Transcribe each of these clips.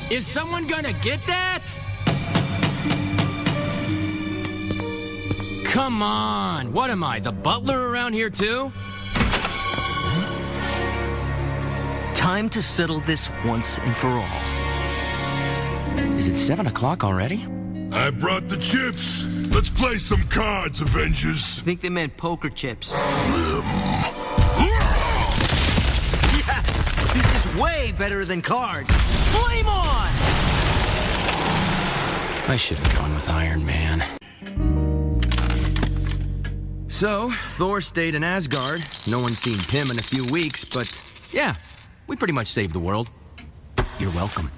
Is someone gonna get that? Come on, what am I, the butler around here too? Time to settle this once and for all. Is it 7 o'clock already? I brought the chips. Let's play some cards, Avengers. I think they meant poker chips. Yes! This is way better than cards. Flame on! I should have gone with Iron Man. So, Thor stayed in Asgard. No one's seen Pym in a few weeks, but yeah, we pretty much saved the world. You're welcome.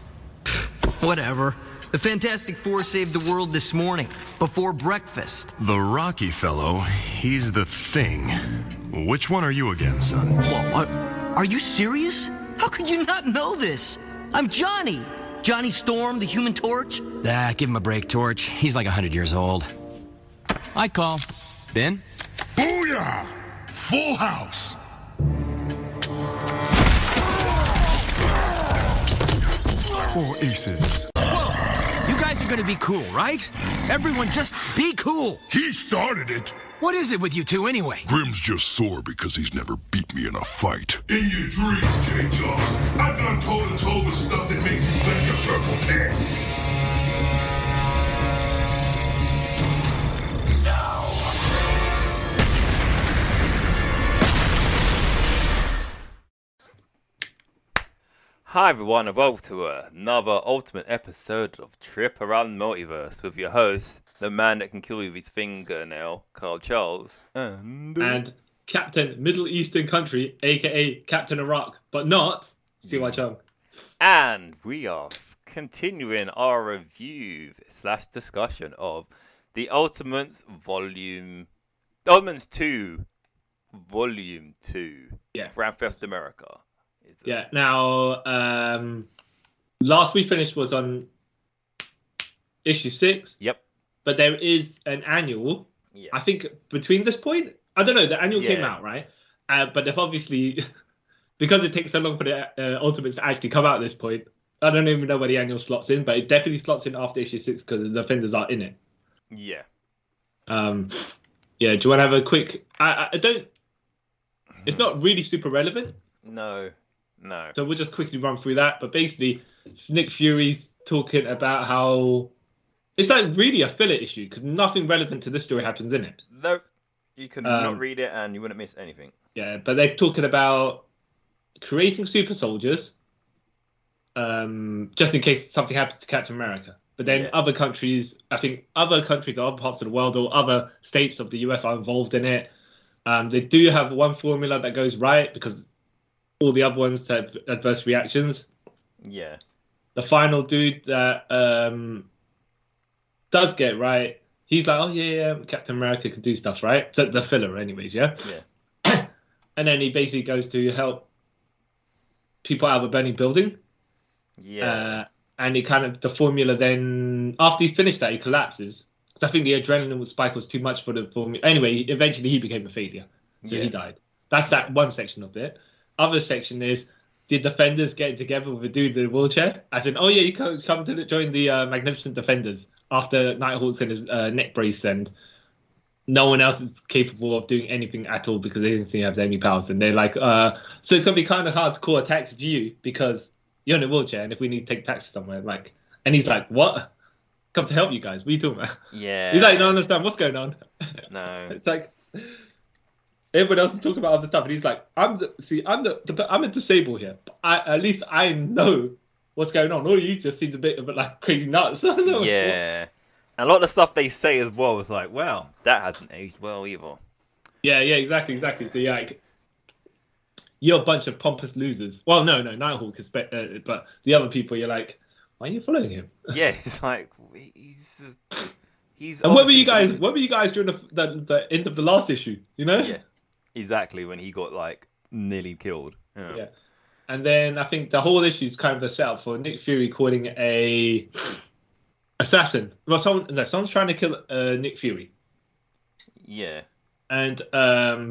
Whatever. The Fantastic Four saved the world this morning, before breakfast. The Rocky fellow, he's the Thing. Which one are you again, son? Whoa, are you serious? How could you not know this? I'm Johnny. Johnny Storm, the Human Torch. Give him a break, Torch. He's like 100 years old. I call. Ben? Booyah! Full house! 4 aces. You guys are gonna be cool, right? Everyone just be cool. He started it. What is it with you two anyway? Grim's just sore because he's never beat me in a fight. In your dreams, J. Jaws, I've gone toe-to-toe with stuff that makes you think your purple pants. Hi everyone, and welcome to another ultimate episode of Trip Around Multiverse with your host, the man that can kill you with his fingernail, Carl Charles, and Captain Middle Eastern Country, aka Captain Iraq, but not CY Chung. And we are continuing our review / discussion of the Ultimates 2, Volume 2, Yeah. Grand Theft America. Yeah. Now, last we finished was on issue 6. Yep. But there is an annual. Yeah. I think between this point, I don't know. The annual came out, right? But they've obviously, because it takes so long for the Ultimates to actually come out at this point, I don't even know where the annual slots in, but it definitely slots in after issue 6 because the Defenders are in it. Yeah. Yeah. Do you want to have a quick? I don't. It's not really super relevant. No. So we'll just quickly run through that. But basically, Nick Fury's talking about how it's like really a filler issue because nothing relevant to this story happens in it. Nope. You can not read it and you wouldn't miss anything. Yeah, but they're talking about creating super soldiers, just in case something happens to Captain America. But then other countries, I think other countries or other parts of the world or other states of the US are involved in it. They do have one formula that goes right because all the other ones had adverse reactions. Yeah. The final dude that does get right, he's like, oh yeah, Captain America can do stuff, right? The filler, anyways, yeah. And then he basically goes to help people out of a burning building. Yeah. And he kind of the formula then after he finished that he collapses. I think the adrenaline spike was too much for the formula. Anyway, eventually he became a failure, so he died. That's that one section of it. Other section is, did Defenders get together with a dude in a wheelchair? As in, oh yeah, you come to join the Magnificent Defenders after Nighthawk's in his neck brace and no one else is capable of doing anything at all because they didn't seem to have any powers. And they're like, so it's going to be kind of hard to call a taxi to you because you're in a wheelchair and if we need to take taxi somewhere, like, and he's like, what? Come to help you guys. What are you talking about? Yeah. He's like, don't understand what's going on. No. It's like... Everyone else is talking about other stuff, and he's like, I'm a disabled here. At least I know what's going on. All you just seemed a bit like crazy nuts. I don't know. Yeah. And a lot of the stuff they say as well is like, well, that hasn't aged well either. Yeah, exactly. So you're like, you're a bunch of pompous losers. Well, no, Nighthawk is, but the other people, you're like, why are you following him? Yeah, it's like he's. And where were you guys? Where were you guys during the end of the last issue? You know? Yeah. Exactly, when he got like nearly killed. Yeah. And then I think the whole issue is kind of a setup for Nick Fury calling a assassin. Well, someone's trying to kill Nick Fury. Yeah. And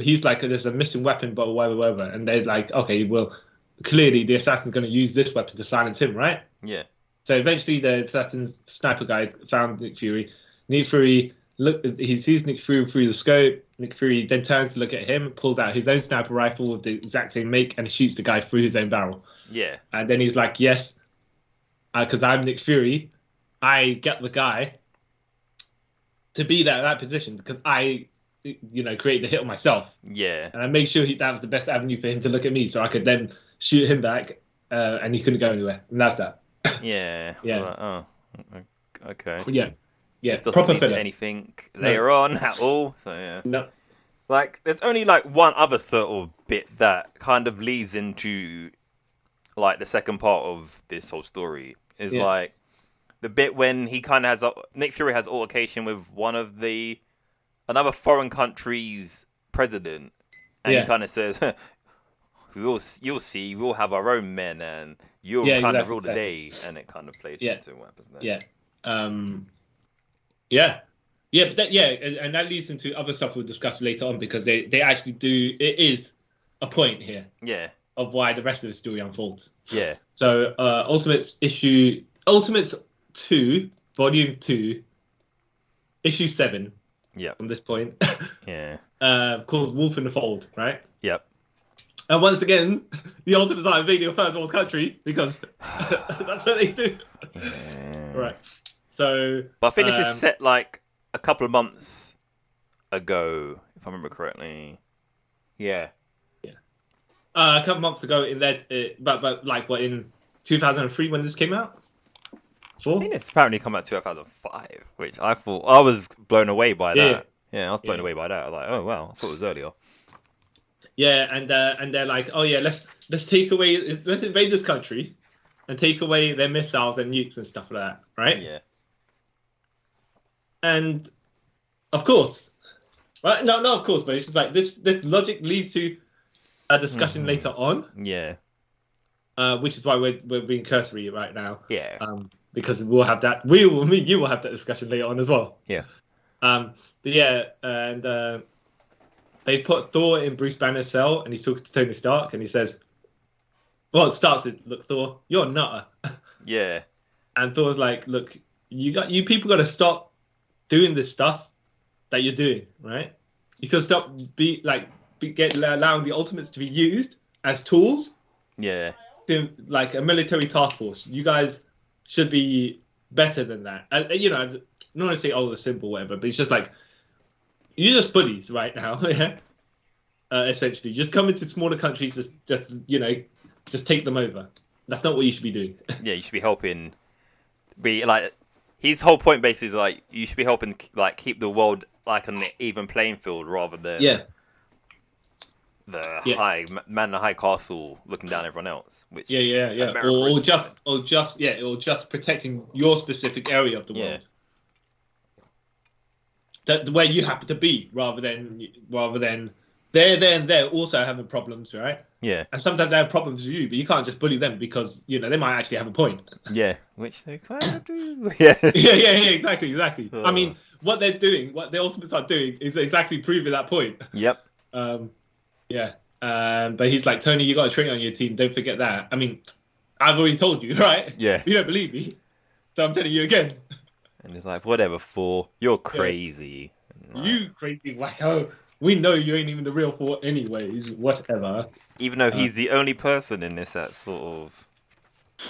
he's like, there's a missing weapon, but whatever. And they're like, okay, well, clearly the assassin's going to use this weapon to silence him, right? Yeah. So eventually, the assassin sniper guy found Nick Fury. Nick Fury he sees Nick Fury through the scope. Nick Fury then turns to look at him, pulls out his own sniper rifle with the exact same make, and shoots the guy through his own barrel. Yeah. And then he's like, "Yes, because I'm Nick Fury, I get the guy to be that position because I, created the hit on myself. Yeah. And I made sure that was the best avenue for him to look at me, so I could then shoot him back, and he couldn't go anywhere. And that's that. Yeah. Yeah. Like, oh, okay. Yeah. Yeah. This doesn't Proper lead filler. to anything later on at all. So yeah. No. Like, there's only like one other sort of bit that kind of leads into like the second part of this whole story is like the bit when he kind of has Nick Fury has altercation with one of another foreign country's president, and he kind of says, you'll see, we'll have our own men, and you'll kind of rule the day, and it kind of plays into what happens there. Yeah. And that leads into other stuff we'll discuss later on because they actually do. It is a point here. Yeah. Of why the rest of the story unfolds. Yeah. So Ultimates 2, Volume 2, Issue 7. Yeah. From this point. Yeah. Called Wolf in the Fold, right? Yep. And once again, the Ultimates are invading a third world country because that's what they do. Yeah. Right. So. But I think this is set like a couple of months ago, if I remember correctly. Yeah. A couple months ago, in in 2003 when this came out. I think it's apparently come out 2005, which I was blown away by that. Yeah, I was blown away by that. I was like, oh wow, I thought it was earlier. Yeah, and they're like, oh yeah, let's invade this country, and take away their missiles and nukes and stuff like that, right? Yeah. And of course, right? No, of course, but it's just like this logic leads to a discussion later on. Yeah. Which is why we're being cursory right now. Yeah. Because we'll have that. You will have that discussion later on as well. Yeah. But yeah, and they put Thor in Bruce Banner's cell, and he's talking to Tony Stark, and he says, "Well, it starts with, look, Thor, you're a nutter." Yeah. And Thor's like, "Look, you people got to stop doing this stuff that you're doing, right? You can stop allowing the Ultimates to be used as tools. Yeah. To like a military task force. You guys should be better than that. And, I don't want to say the simple whatever, but it's just like you're just bullies right now. Yeah. Essentially, just come into smaller countries, just take them over. That's not what you should be doing." Yeah, you should be helping. His whole point basically is like you should be helping like keep the world like on an even playing field rather than the high castle looking down everyone else. Which or just protecting your specific area of the world. That where you happen to be, rather than they're also having problems, right? Yeah. And sometimes they have problems with you, but you can't just bully them because they might actually have a point. Yeah, which they kind of do. Yeah. Exactly. I mean, what they're doing, what the Ultimates are doing, is exactly proving that point. Yep. But he's like, "Tony, you got a traitor on your team. Don't forget that." I mean, I've already told you, right? Yeah. You don't believe me, so I'm telling you again. And it's like, whatever, Thor, you're crazy. Yeah. You crazy wacko. We know you ain't even the real Thor anyways. Whatever. Even though he's the only person in this that's sort of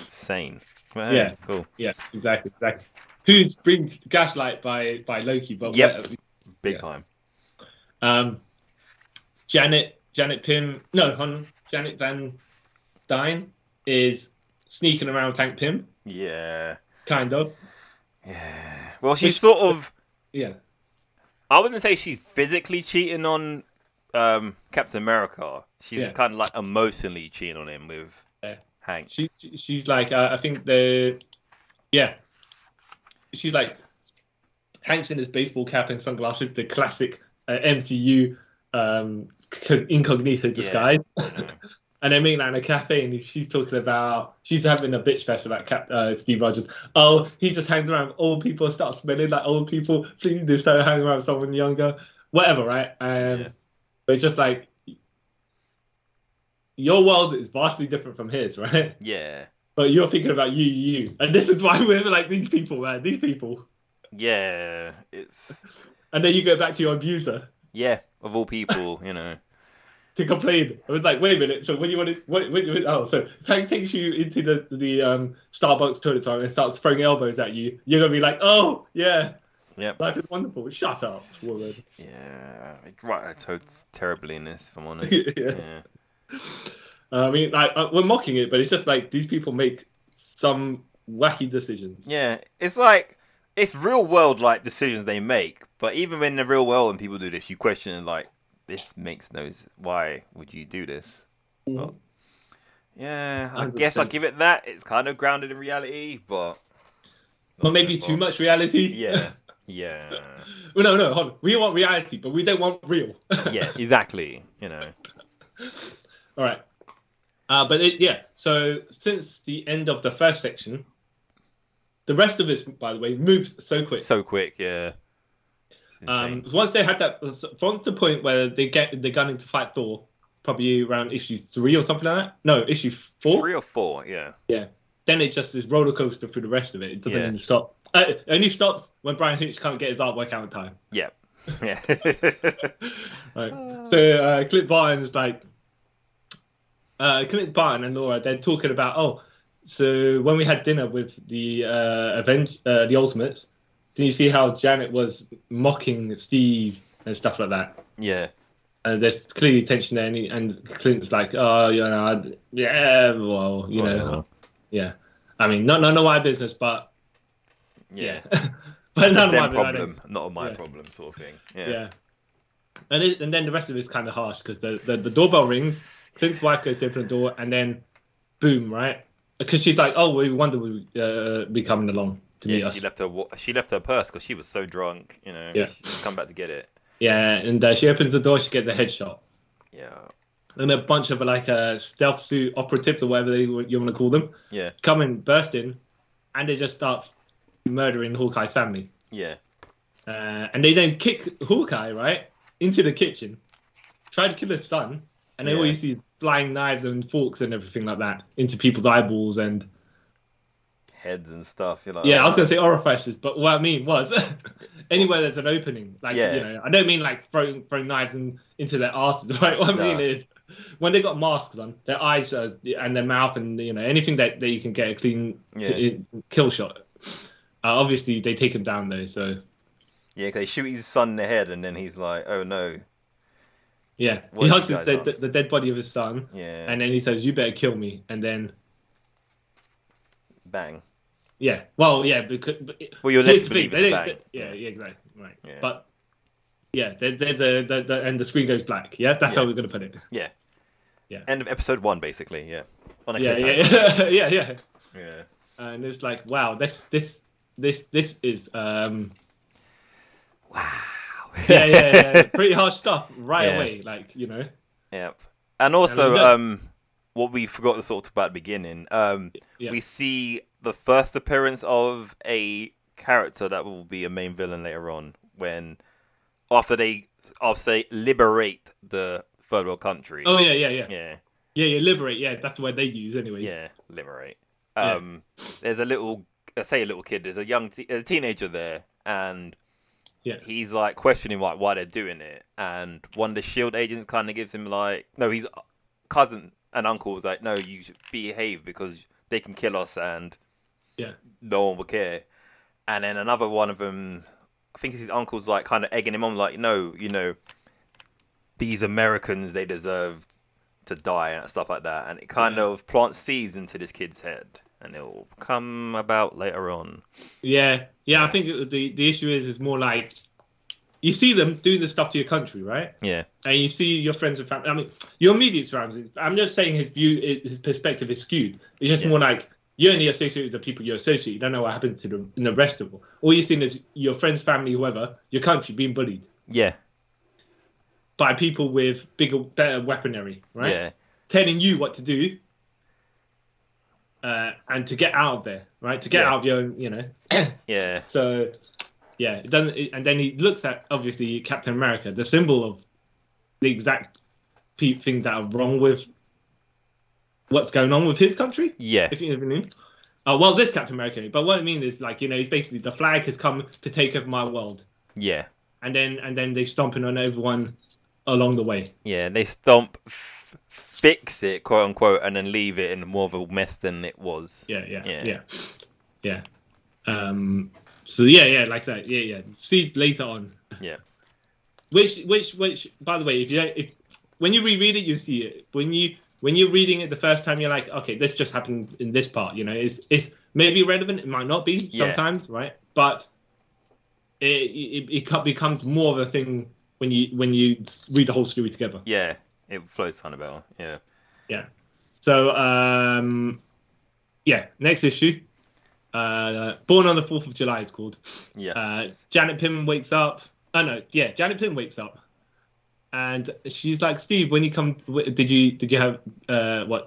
sane. But, hey, cool. Yeah, exactly. Who's being gaslight by Loki? But big time. Janet Van Dyne is sneaking around Hank Pym. Yeah. Kind of. Yeah. Well, she's sort of. Yeah. I wouldn't say she's physically cheating on Captain America. She's kind of like emotionally cheating on him with Hank. She's like, I think she's like, Hank's in his baseball cap and sunglasses, the classic MCU incognito disguise. Yeah. And they're meeting at a cafe, and she's talking about she's having a bitch fest about Steve Rogers. Oh, he just hangs around old people, start smelling like old people. Please do start hanging around someone younger, whatever, right? But it's just like your world is vastly different from his, right? Yeah. But you're thinking about you. And this is why we're like, these people, man. These people. Yeah, it's... And then you go back to your abuser. Yeah, of all people, you know. To complain. I was like, wait a minute. So when you want to... so Hank takes you into the Starbucks toilet time and starts throwing elbows at you. You're going to be like, oh, yeah. Yep. Life is wonderful. Shut up, woman. Yeah. Right, I totes terribly in this, if I'm honest. Yeah. I mean, we're mocking it, but it's just like these people make some wacky decisions. Yeah, it's like, it's real world like decisions they make, but even in the real world when people do this, you question like, this makes no sense. Why would you do this? But yeah, I guess I'll give it that. It's kind of grounded in reality, but maybe too much reality. Yeah. Yeah. Well, no, hold on. We want reality, but we don't want real. Yeah, exactly. You know. All right. So since the end of the first section, the rest of it, by the way, moved so quick. So quick, yeah. Once they had that, from the point where they got into fight Thor, probably around issue 3 or something like that. No, issue 4. 3 or 4, yeah. Yeah. Then it just is roller coaster through the rest of it. It doesn't even stop. It only stops when Bryan Hitch can't get his artwork out in time. Yeah. Yeah. Right. So Clint Barton's like, Clint Barton and Laura, they're talking about, so when we had dinner with the the Ultimates, did you see how Janet was mocking Steve and stuff like that? Yeah. And there's clearly tension there, and Clint's like, well, yeah. I mean, none of my business, but yeah. But none of my problem, not my problem, sort of thing. Yeah. And then the rest of it's kind of harsh because the doorbell rings. Clint's wife goes to open the door, and then boom, right? Because she's like, we wonder would be coming along to meet us. She left her purse because she was so drunk, you know. Yeah. She's come back to get it. Yeah, and she opens the door. She gets a headshot. Yeah. And a bunch of like stealth suit operatives or whatever you want to call them. Yeah. Come in, burst in, and they just start murdering Hawkeye's family. Yeah. And they then kick Hawkeye right into the kitchen, try to kill his son, and then all you see is flying knives and forks and everything like that into people's eyeballs and heads and stuff. You're like, I was gonna say orifices, but what I mean was anywhere there's an opening. Like I don't mean like throwing knives into their asses. Right? What I mean is when they got masks on, their eyes and their mouth and anything that you can get a clean kill shot. Obviously they take him down though, so because they shoot his son in the head and then he's like, oh no. Yeah, he hugs the dead body of his son. Yeah, and then he says, "You better kill me." And then, bang. Yeah. Well, yeah, because you're led to believe it's a bang. Yeah, exactly. Right. Yeah. But there's and the screen goes black. Yeah, that's how we're gonna put it. Yeah. Yeah. End of episode 1, basically. Yeah. On a yeah. Yeah. And it's like, wow, this is wow. Yeah. Pretty harsh stuff right away, like Yep. And also, what we forgot to sort of talk about at the beginning, we see the first appearance of a character that will be a main villain later on, after they, I'll say, liberate the third world country. Oh yeah. Liberate. Yeah, that's the word they use, anyways. Yeah, liberate. There's a little kid. There's a teenager there, and he's like questioning like why they're doing it, and one of the SHIELD agents kind of gives him like, no, his cousin and uncle was like, no, you should behave because they can kill us and no one will care. And then another one of them, I think his uncle's like kind of egging him on, like, no, these Americans, they deserve to die and stuff like that. And it kind of plants seeds into this kid's head, and it will come about later on. Yeah. I think the issue is more like you see them doing the stuff to your country, right? Yeah. And you see your friends and family. I mean, your immediate surroundings. I'm just saying his perspective is skewed. It's just more like you only associate with the people you associate. You don't know what happens to them in the rest of them. All you're seeing is your friends, family, whoever, your country being bullied. Yeah. By people with better weaponry, right? Yeah. Telling you what to do. And to get out of there, right? To get out of your own, Yeah. So, it doesn't. And then he looks at obviously Captain America, the symbol of the exact things that are wrong with what's going on with his country. Yeah. If you ever knew. Well, this Captain America. But what I mean is, like, he's basically the flag has come to take over my world. Yeah. And then they stomping on everyone along the way. Yeah, they stomp, fix it, quote unquote, and then leave it in more of a mess than it was. Yeah. So like that. Yeah. See later on. Yeah. Which, by the way, if when you reread it, you see it. When you're reading it the first time, you're like, okay, this just happened in this part. It's maybe relevant. It might not be sometimes, right? But it becomes more of a thing when you read the whole story together. Yeah, it flows kind of better. Yeah. Yeah. So next issue. Born on the 4th of July, it's called. Yes. Janet Pym wakes up. Janet Pym wakes up, and she's like, Steve, when you come, did you have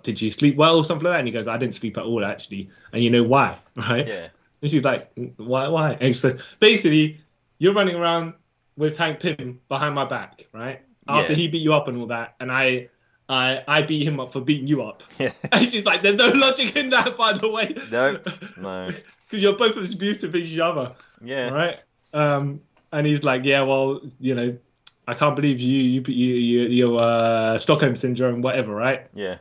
did you sleep well or something like that? And he goes, I didn't sleep at all actually, and you know why, right? Yeah. And she's like, why? And she says, basically, you're running around with Hank Pym behind my back, right? After he beat you up and all that, and I beat him up for beating you up. Yeah. And she's like, there's no logic in that, by the way. No. Because you're both as abusive as each other. Yeah. Right? And he's like, yeah, well, I can't believe you're Stockholm syndrome, whatever, right? Yeah.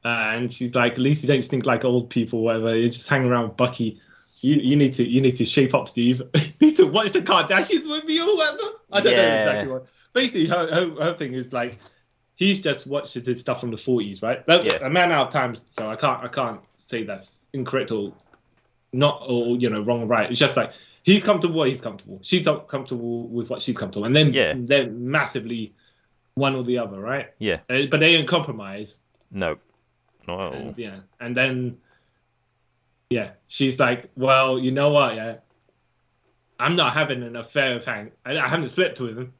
And she's like, at least you don't stink like old people, whatever. You just hang around with Bucky. You need to shape up, Steve. You need to watch the Kardashians with me or whatever. I don't know exactly what. Basically, her thing is like, he's just watched his stuff from the 40s, right? A man out of time, so I can't say that's incorrect or not, or wrong or right. It's just like he's comfortable. She's not comfortable with what she's comfortable, and then they're massively one or the other, right? Yeah. But they don't compromise. No. Not at all. And then she's like, well, you know what? Yeah, I'm not having an affair with Hank. I haven't slept with him,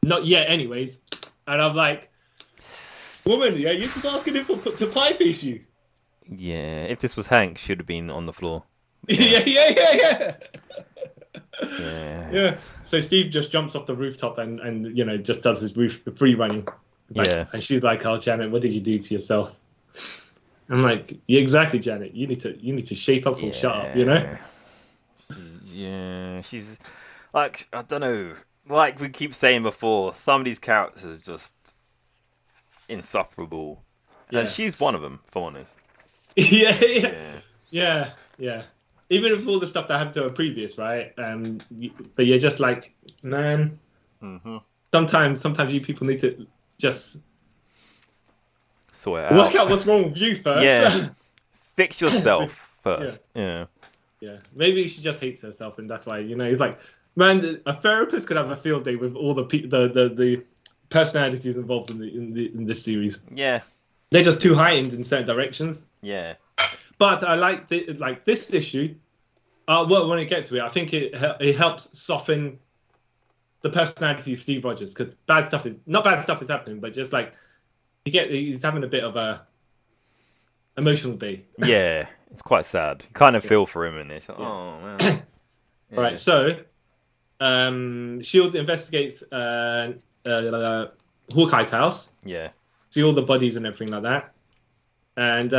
not yet, anyways. And I'm like, woman, you're just asking him to pie face you. Yeah, if this was Hank, should have been on the floor. Yeah. Yeah. So Steve just jumps off the rooftop and just does his free running. And she's like, oh, Janet, what did you do to yourself? I'm like, yeah, exactly, Janet. You need to shape up and shut up, Yeah, she's like, I don't know. Like we keep saying before, some of these characters are just insufferable. And she's one of them, if I'm honest. Yeah. Even with all the stuff that happened to her previous, right? But you're just like, man. Mm-hmm. Sometimes you people need to just sort it work out what's wrong with you first. Yeah. Fix yourself first. Yeah. Maybe she just hates herself, and that's why it's like, man, a therapist could have a field day with all the personalities involved in this series. Yeah. They're just too heightened in certain directions. Yeah. But I like this issue. Well, when I get to it, I think it helps soften the personality of Steve Rogers, because bad stuff is happening, but just like he's having a bit of a emotional day. Yeah, it's quite sad. You kind of feel for him in this. Oh man. All right, so Shield investigates Hawkeye's house. Yeah. See all the bodies and everything like that, and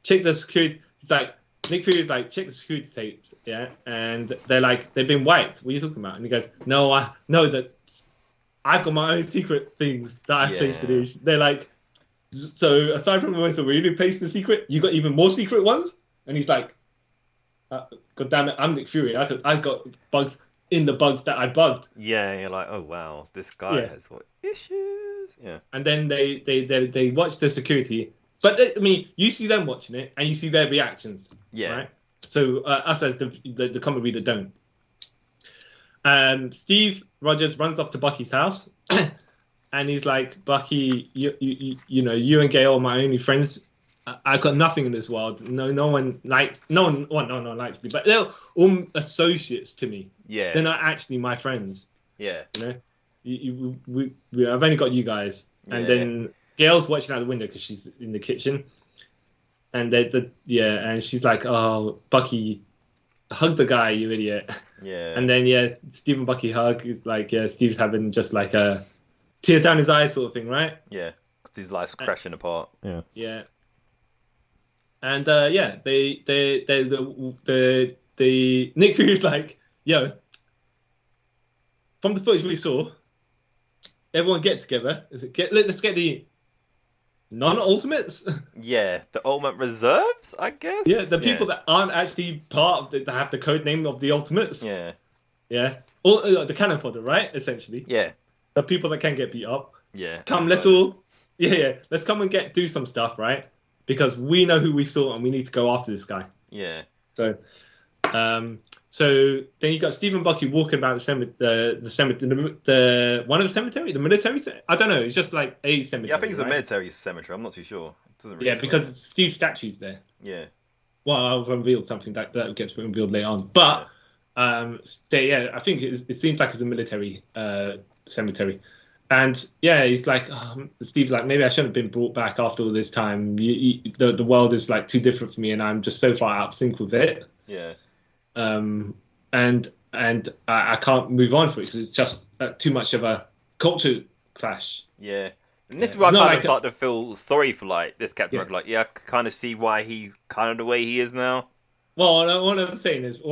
check the security. It's like Nick Fury's like, check the security tapes, and they're like, they've been wiped. What are you talking about? And he goes, no, I know that I've got my own secret things that I've placed to do. They're like, so aside from the ones that we really placed the secret, you got even more secret ones? And he's like, God damn it, I'm Nick Fury. I got bugs in the bugs that I bugged. Yeah, you're like, oh wow, this guy has got issues. Yeah. And then they watch the security. But I mean, you see them watching it, and you see their reactions. Yeah. Right? So us as the comic reader don't. Steve Rogers runs up to Bucky's house, and he's like, Bucky, you and Gail are my only friends. I've got nothing in this world. No one likes me, but they're all associates to me. Yeah. They're not actually my friends. Yeah. I've only got you guys. And then Gail's watching out the window because she's in the kitchen, and and she's like, "Oh, Bucky, hug the guy, you idiot." Yeah. And then Steve and Bucky hug. It's like Steve's having just like a tears down his eyes sort of thing, right? Yeah. 'Cause his life's crashing apart. Yeah. Yeah. And the Nick Fury's like, yo, from the footage we saw, everyone get together. Let's get the non-ultimates. Yeah, the ultimate reserves, I guess. Yeah, the people that aren't actually part of that have the code name of the ultimates. Yeah. Yeah. All the cannon fodder, right? Essentially. Yeah. The people that can get beat up. Yeah. Come, let's all. Yeah. Let's come and do some stuff, right? Because we know who we saw and we need to go after this guy. Yeah. So, so then you got Stephen Bucky walking about the cemetery, the one of the cemetery, the military. I don't know. It's just like a cemetery. Yeah, I think it's right? a military cemetery. I'm not too sure. It doesn't really Yeah, explain. because Steve's statue's there. Yeah. Well, I'll reveal something that gets revealed later on. But I think it seems like it's a military cemetery. And yeah, he's like, Steve's like, maybe I shouldn't have been brought back after all this time. The world is like too different for me, and I'm just so far out of sync with it. Yeah. And I can't move on for it because it's just too much of a culture clash. Yeah. And this is where I No, kind like of start to feel sorry for like this Captain America. Like, I kind of see why he's kind of the way he is now. Well, all I'm saying is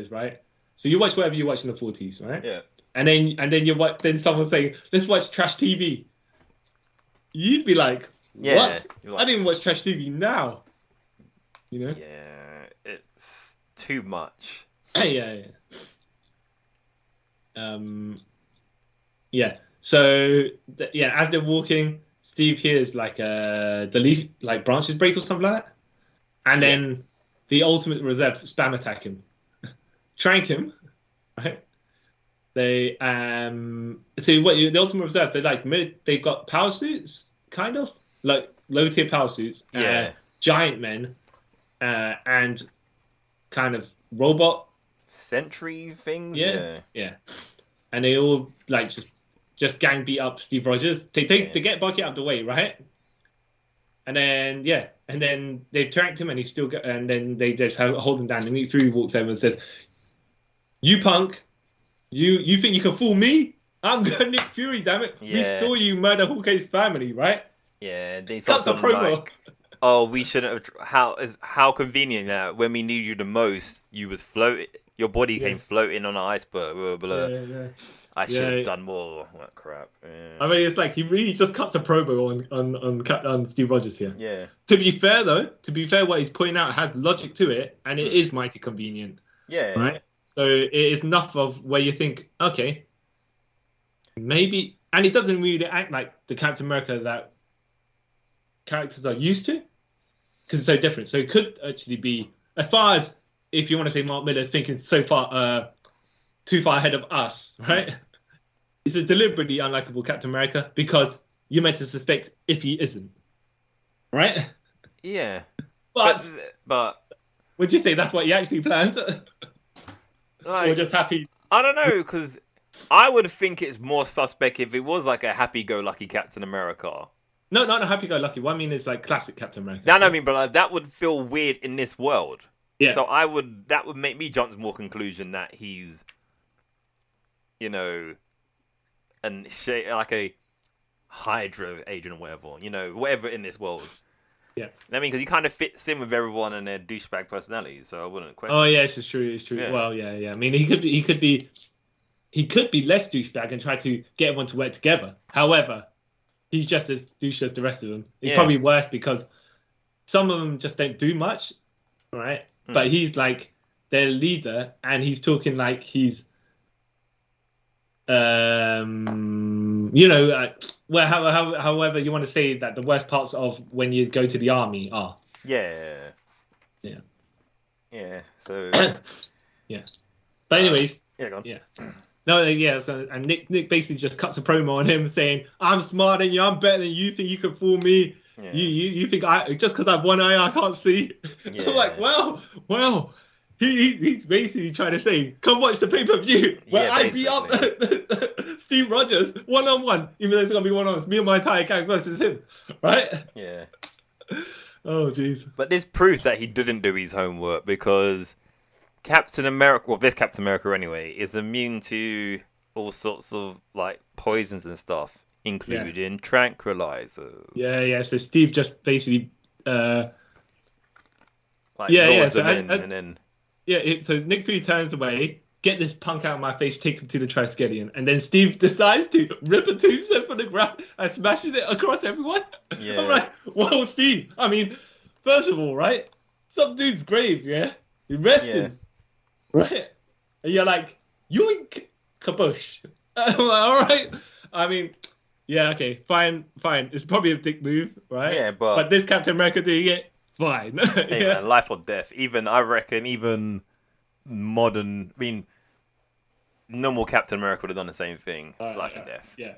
right. So you watch whatever you watch in the 40s, right? Yeah. And then you watch. Then someone saying, "Let's watch trash TV." You'd be like, Yeah. "What? I didn't watch trash TV now." You know? Yeah. It's too much. Yeah. Yeah. So as they're walking, Steve hears like the leaf, like branches break or something like that, and then the ultimate reserves spam attack him, trank him, right? They the ultimate reserve, they've got power suits, kind of like low tier power suits, giant men, and kind of robot sentry things. Yeah. And they all like just gang beat up Steve Rogers. They get Bucky out of the way, right? And then they tracked him, and he's still and then they just hold him down. And Nick Fury walks over and says, "You punk, you think you can fool me? I'm Nick Fury, damn it! Yeah. We saw you murder Hawkeye's family, right?" Yeah, and then Cut the promo. like, "Oh, we shouldn't have. How convenient that when we need you the most, you was floating. Your body came floating on an iceberg. Blah, blah, blah. Yeah. I should have done more. What crap? Yeah. I mean, it's like he really just cuts a promo on Steve Rogers here. Yeah. To be fair, what he's pointing out has logic to it, and it is mighty convenient. Yeah. Right. So it is enough of where you think, okay, maybe, and it doesn't really act like the Captain America that characters are used to, because it's so different. So it could actually be, as far as if you want to say Mark Millar's thinking so far, too far ahead of us, right? It's a deliberately unlikable Captain America because you're meant to suspect if he isn't, right? Yeah. But would you say that's what he actually plans? Like, or just happy? I don't know, because I would think it's more suspect if it was like a happy-go-lucky Captain America. No, not a happy-go-lucky. What I mean is like classic Captain America. No, I mean, but like, that would feel weird in this world. Yeah. So that would make me jump to more conclusion that he's, like a Hydra agent or whatever, whatever in this world. Yeah. I mean, because he kind of fits in with everyone and their douchebag personalities, so I wouldn't question. Oh yeah, it's true. Yeah. Well, yeah. I mean, he could be less douchebag and try to get everyone to work together. However, he's just as douche as the rest of them. It's probably worse because some of them just don't do much, right? But he's like their leader, and he's talking like he's, however you want to say that the worst parts of when you go to the army are. Yeah. So. Yeah. But anyways. Go on. Yeah. No, yeah. So and Nick basically just cuts a promo on him saying, "I'm smarter than you. I'm better than you. Think you can fool me? Yeah. You think just because I have one eye I can't see?" Yeah. I'm like, well. He's basically trying to say, come watch the pay-per-view where I beat up Steve Rogers one-on-one, even though it's going to be one-on-one. It's me and my entire gang versus him, right? Yeah. Oh, jeez. But this proves that he didn't do his homework because Captain America, well, this Captain America anyway, is immune to all sorts of, like, poisons and stuff. including tranquilizers. Yeah. So Steve just basically, Like Yeah, lures so them in, and then so Nick Fury turns away, get this punk out of my face, take him to the Triskelion, and then Steve decides to rip a tombstone from the ground and smashes it across everyone. Yeah. I'm like, whoa, Steve. I mean, first of all, right? Some dude's grave, yeah? You rest him, right? And you're like, yoink, kabush. I'm like, all right. I mean, yeah, okay, fine. It's probably a dick move, right? Yeah, but this Captain America doing it, fine. hey, man, life or death. I reckon even modern, normal Captain America would have done the same thing. It's life and death. Yeah.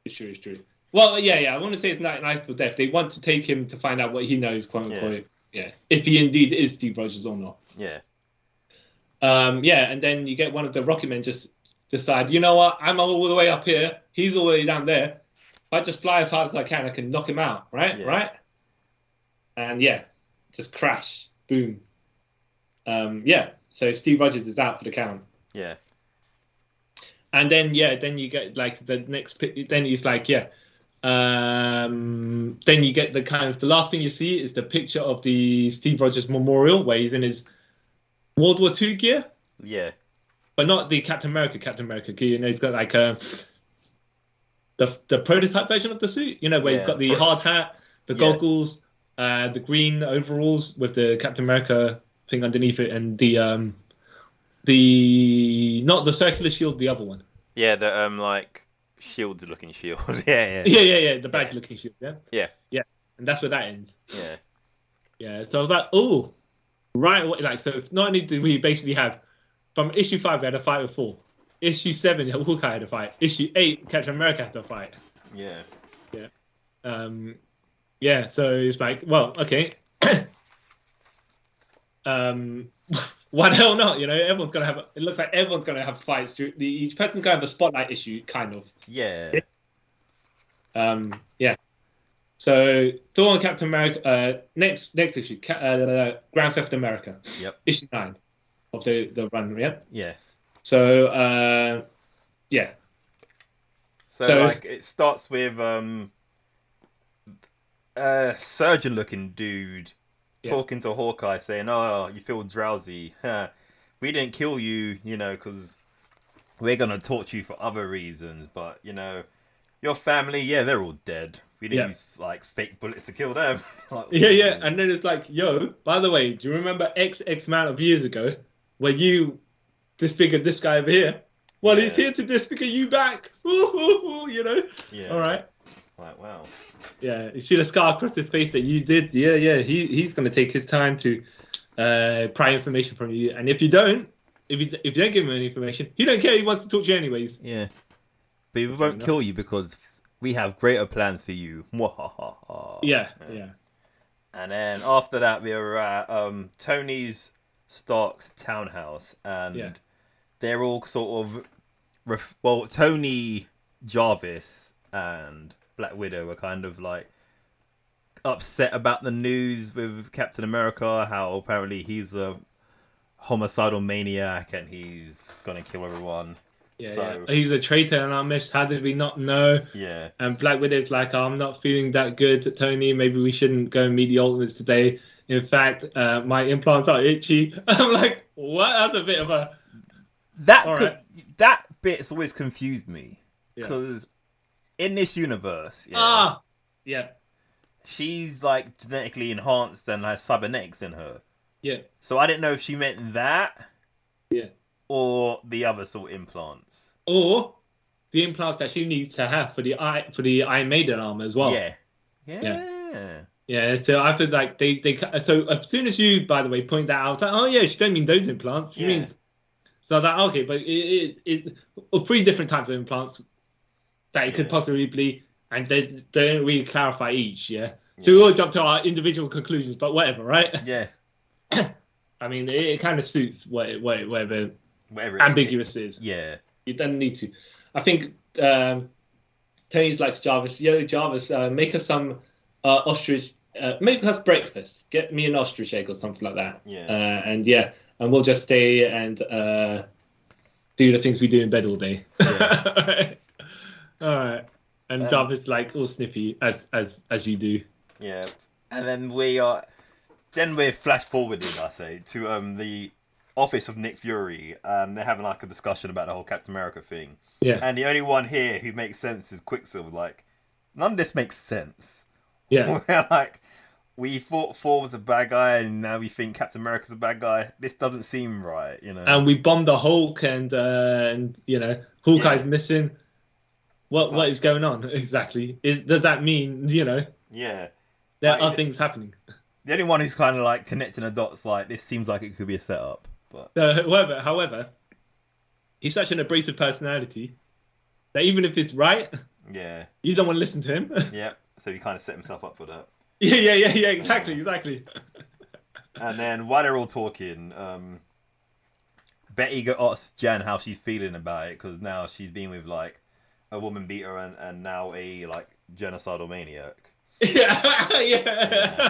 It's true. Well, yeah. I want to say it's not life or death. They want to take him to find out what he knows, quote unquote. Yeah. If he indeed is Steve Rogers or not. Yeah. And then you get one of the Rocket Men just decide, you know what? I'm all the way up here. He's all the way down there. If I just fly as hard as I can knock him out, right? Yeah. Right? And just crash. Boom. So Steve Rogers is out for the count. Yeah. And then you get like the next. Then he's like, then you get the last thing you see is the picture of the Steve Rogers Memorial where he's in his World War II gear. Yeah. But not the Captain America gear. You know, he's got like the prototype version of the suit. You know, where he's got the hard hat, the goggles, the green overalls with the Captain America thing underneath it, and the not the circular shield, the other one. Yeah, the like looking shield. Yeah. The badge looking shield. Yeah. And that's where that ends. Yeah. Yeah. So I was like, oh, right. Like, so not only do we basically have from issue 5 we had a fight with 4. Issue 7 Hawkeye had a fight. Issue 8 Captain America had a fight. Yeah. So it's like, well, okay. Why the hell not? You know, everyone's gonna have. It looks like everyone's gonna have fights. Each person's gonna have a spotlight issue, kind of. Yeah. So Thor and Captain America. Next issue, Grand Theft America. Yep. Issue 9 of the run. Yeah. Yeah. So So like it starts with a surgeon-looking dude. Talking to Hawkeye, saying, "Oh, you feel drowsy. We didn't kill you, because we're gonna torture you for other reasons. But your family, they're all dead. We didn't use like fake bullets to kill them." Like, And then it's like, yo, by the way, do you remember X amount of years ago where you disfigured this guy over here? Well, he's here to disfigure you back. Yeah. All right. Like, wow. Yeah, you see the scar across his face that you did. Yeah. He's going to take his time to pry information from you, and if you don't give him any information, he don't care. He wants to talk to you anyways. Yeah, but we won't kill you because we have greater plans for you. Yeah. And then after that, we were at Tony Stark's townhouse, and they're all sort of Tony, Jarvis, and Black Widow are kind of like upset about the news with Captain America, how apparently he's a homicidal maniac and he's gonna kill everyone. He's a traitor and our miss. How did we not know? Yeah. And Black Widow's like, I'm not feeling that good, Tony. Maybe we shouldn't go and meet the Ultimates today. In fact, my implants are itchy. I'm like, what? That's a bit of a that bit's always confused me because in this universe, she's like genetically enhanced and has cybernetics in her. Yeah. So I didn't know if she meant that. Yeah. Or the other sort of implants. Or the implants that she needs to have for the Iron Maiden armor as well. Yeah. So I feel like they so as soon as you, by the way, point that out, like, she don't mean those implants. She means. So that okay, but it's 3 different types of implants that it could possibly be, and they don't really clarify each. So we all jump to our individual conclusions, but whatever, right? Yeah. I mean, it kind of suits whatever ambiguous is. Yeah. You don't need to. I think Tony's like Jarvis. Jarvis, make us some ostrich. Make us breakfast. Get me an ostrich egg or something like that. Yeah. And we'll just stay and do the things we do in bed all day. Yeah. All right. And Jarvis like all snippy as you do. Yeah, and then we're flash forwarded, I say, to the office of Nick Fury, and they're having like a discussion about the whole Captain America thing. Yeah. And the only one here who makes sense is Quicksilver. Like, none of this makes sense. Yeah. We're like, we thought Thor was a bad guy, and now we think Captain America's a bad guy. This doesn't seem right, you know. And we bombed the Hulk, and you know, Hawkeye's missing. What is going on exactly? Does that mean, you know? Yeah. There are things happening. The only one who's kind of like connecting the dots, like this seems like it could be a setup, but However, he's such an abrasive personality that even if it's right, yeah, you don't want to listen to him. Yeah, so he kind of set himself up for that. Yeah, exactly. And then while they're all talking, Betty asks Jan how she's feeling about it, because now she's been with like a woman beater and now a like genocidal maniac. Yeah.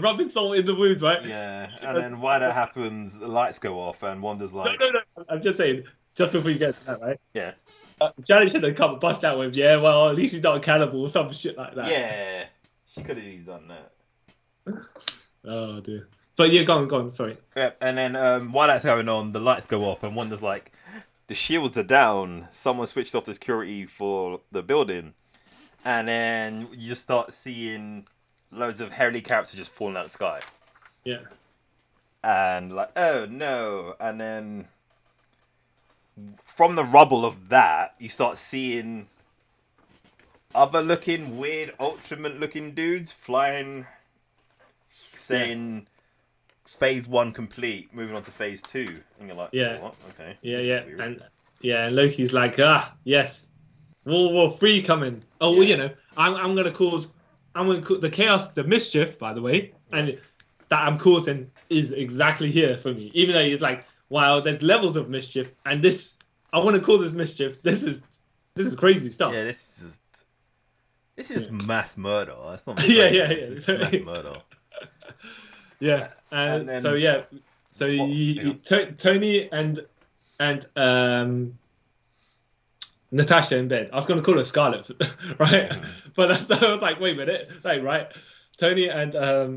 Rubbing salt in the wounds, right? Yeah, and then while that happens, the lights go off, and Wanda's like, No. I'm just saying, just before you get to that, right? Yeah. Janet should have come bust out with, yeah, well, at least he's not a cannibal or some shit like that. Yeah, she could have easily done that. Oh dear. But yeah, go on, sorry. Yep, and then while that's going on, the lights go off, and Wanda's like, the shields are down. Someone switched off the security for the building. And then you just start seeing loads of helicopters just falling out of the sky. Yeah. And like, oh no. And then from the rubble of that, you start seeing other looking, weird, Ultraman looking dudes flying, saying phase 1 complete, moving on to phase 2. And you're like, what? Okay. Yeah. And Loki's like, yes. World War 3 coming. Oh, well, you know, I'm gonna cause the chaos, the mischief, by the way, and that I'm causing is exactly here for me. Even though it's like, wow, there's levels of mischief, and this, I want to call this mischief. This is crazy stuff. Yeah, this is just mass murder. That's not. It's just mass murder. Yeah, and then, Tony and Natasha in bed. I was going to call her Scarlet, right? But I was like, wait a minute, like, right? Tony and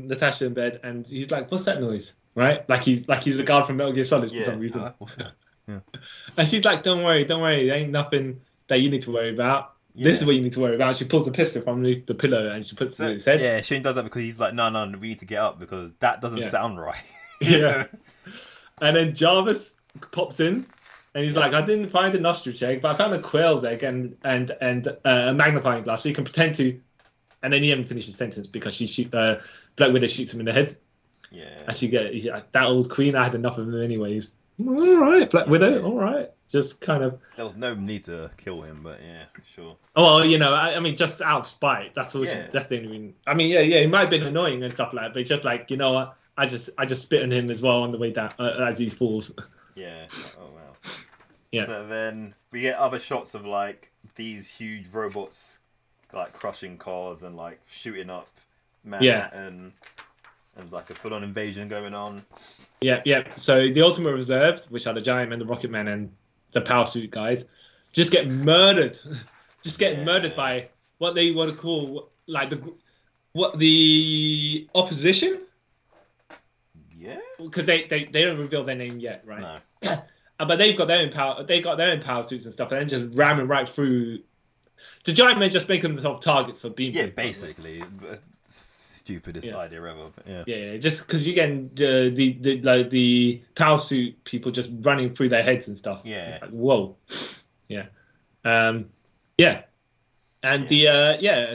Natasha in bed, and he's like, "What's that noise?" Right? Like he's the guard from Metal Gear Solid for some reason. What's that? Yeah. And she's like, "Don't worry, there ain't nothing that you need to worry about. Yeah. This is what you need to worry about." She pulls the pistol from the pillow and she puts it in his head. Yeah, Shane does that because he's like, no, we need to get up because that doesn't sound right. Yeah. And then Jarvis pops in. And he's like, I didn't find an ostrich egg, but I found a quail's egg and a magnifying glass, so you can pretend to. And then he hasn't finished his sentence because Black Widow shoots him in the head. Yeah. And he's like, that old queen, I had enough of him anyways. All right, Black Widow, all right. Just kind of. There was no need to kill him, but yeah, sure. Oh, well, you know, I mean, just out of spite. That's all. That's the only reason. I mean, yeah, he might have been annoying and stuff like that, but it's just like, you know what? I just spit on him as well on the way down as he falls. Yeah. Oh wow. Yeah. So then we get other shots of like these huge robots like crushing cars and like shooting up Manhattan and like a full-on invasion going on. Yeah. So the Ultimate Reserves, which are the Giant Man, the Rocket Man, and the Power Suit guys, just get murdered. Murdered by what they want to call like the opposition. Yeah. Because they don't reveal their name yet, right? No. But they've got their own power. They got their own power suits and stuff, and then just ramming right through. The Giant Men just make them the top targets for being. Yeah, basically, stupidest idea ever. But yeah. Just because you get the power suit people just running through their heads and stuff. Yeah. Like, whoa. Yeah. And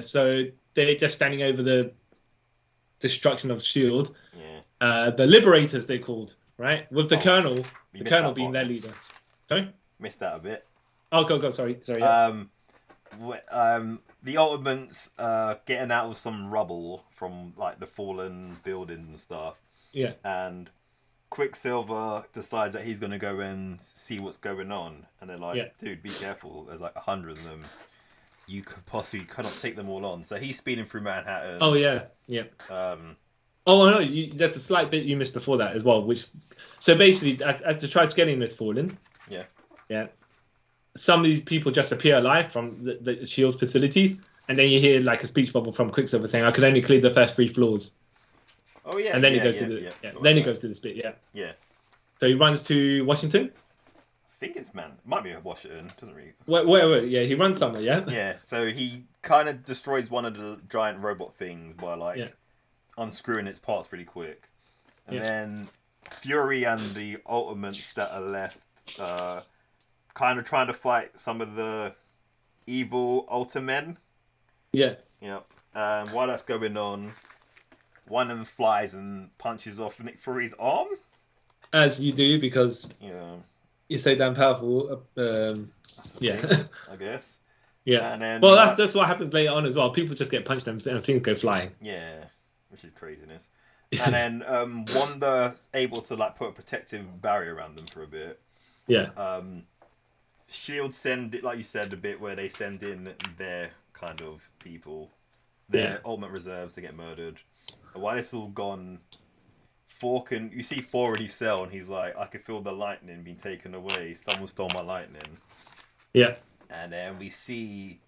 so they're just standing over the destruction of Shield. Yeah. The Liberators, they're called, right? With the Colonel. The Colonel being their leader. Sorry? Missed that a bit. Oh, go. Sorry. Yeah. The Ultimates getting out of some rubble from like the fallen buildings and stuff. Yeah. And Quicksilver decides that he's going to go and see what's going on. And they're like, dude, be careful. There's like 100 of them. You cannot take them all on. So he's speeding through Manhattan. Oh, yeah. Oh no, there's a slight bit you missed before that as well. So basically, as the Triskelion is falling, yeah, some of these people just appear alive from the Shield's facilities, and then you hear like a speech bubble from Quicksilver saying, "I could only clear the first 3 floors." Oh yeah. And then yeah, he goes yeah, to the yeah. then he goes to the spit. Yeah. Yeah. So he runs to Washington. I think it's man. It might be Washington. Doesn't really. Wait. Yeah, he runs somewhere. Yeah. Yeah. So he kind of destroys one of the giant robot things by like unscrewing its parts really quick, and then Fury and the Ultimates that are left, kind of trying to fight some of the evil Ultimen. Yeah. Yep. And while that's going on, one of them flies and punches off Nick Fury's arm. As you do, because you're so damn powerful. That's okay, Yeah. I guess. Yeah. And then, well, that's what happens later on as well. People just get punched and things go flying. Yeah, which is craziness. And then Wanda's able to like put a protective barrier around them for a bit. Yeah. Shield send it, like you said, a bit where they send in their kind of people, their ultimate reserves. They get murdered. And while it's all gone, you see Thor in his cell, and he's like, "I can feel the lightning being taken away. Someone stole my lightning." Yeah. And then we see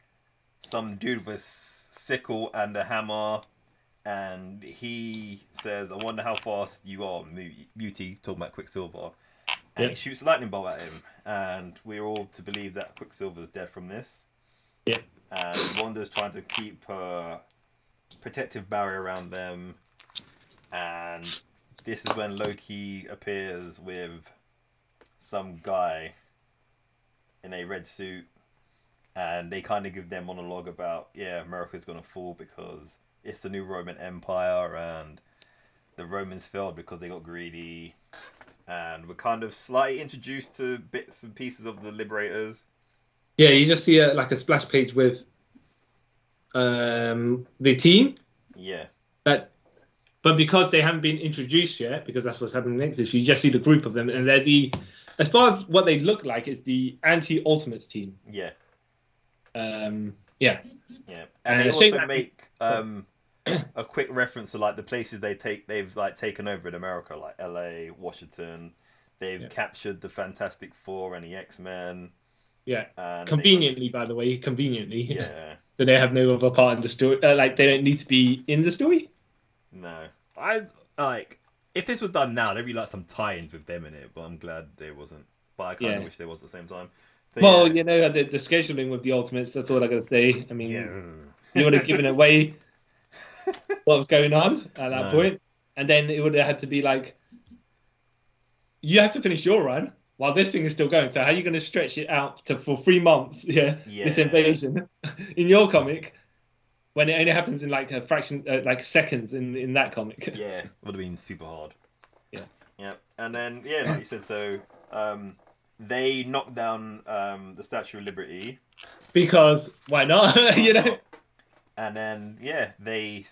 some dude with a sickle and a hammer, and he says, "I wonder how fast you are, Muti," talking about Quicksilver. And he shoots a lightning bolt at him, and we're all to believe that Quicksilver's dead from this. Yeah. And Wanda's trying to keep a protective barrier around them, and this is when Loki appears with some guy in a red suit, and they kind of give their monologue about, America's going to fall because it's the new Roman Empire, and the Romans failed because they got greedy. And we're kind of slightly introduced to bits and pieces of the Liberators. Yeah, you just see like a splash page with the team. Yeah. But because they haven't been introduced yet, because that's what's happening next issue, you just see the group of them, and they're as far as what they look like, is the anti-Ultimates team. Yeah. Yeah. Yeah. And they also make a quick reference to like the places they've like taken over in America, like LA, Washington. They've captured the Fantastic Four and the X-Men. Yeah. And conveniently, by the way, conveniently. Yeah. So they have no other part in the story. Like they don't need to be in the story. No, I like if this was done now, there'd be like some tie-ins with them in it. But I'm glad there wasn't. But I kind of wish there was at the same time. So, well, you know, the scheduling with the Ultimates. That's all I gotta say. I mean, you would have given away what was going on at that point, and then it would have had to be like, you have to finish your run while this thing is still going. So how are you going to stretch it out for 3 months? This invasion in your comic, when it only happens in like a fraction, like seconds in that comic. Yeah, would have been super hard. Yeah. And then like you said, so they knocked down the Statue of Liberty because why not? You know. And then they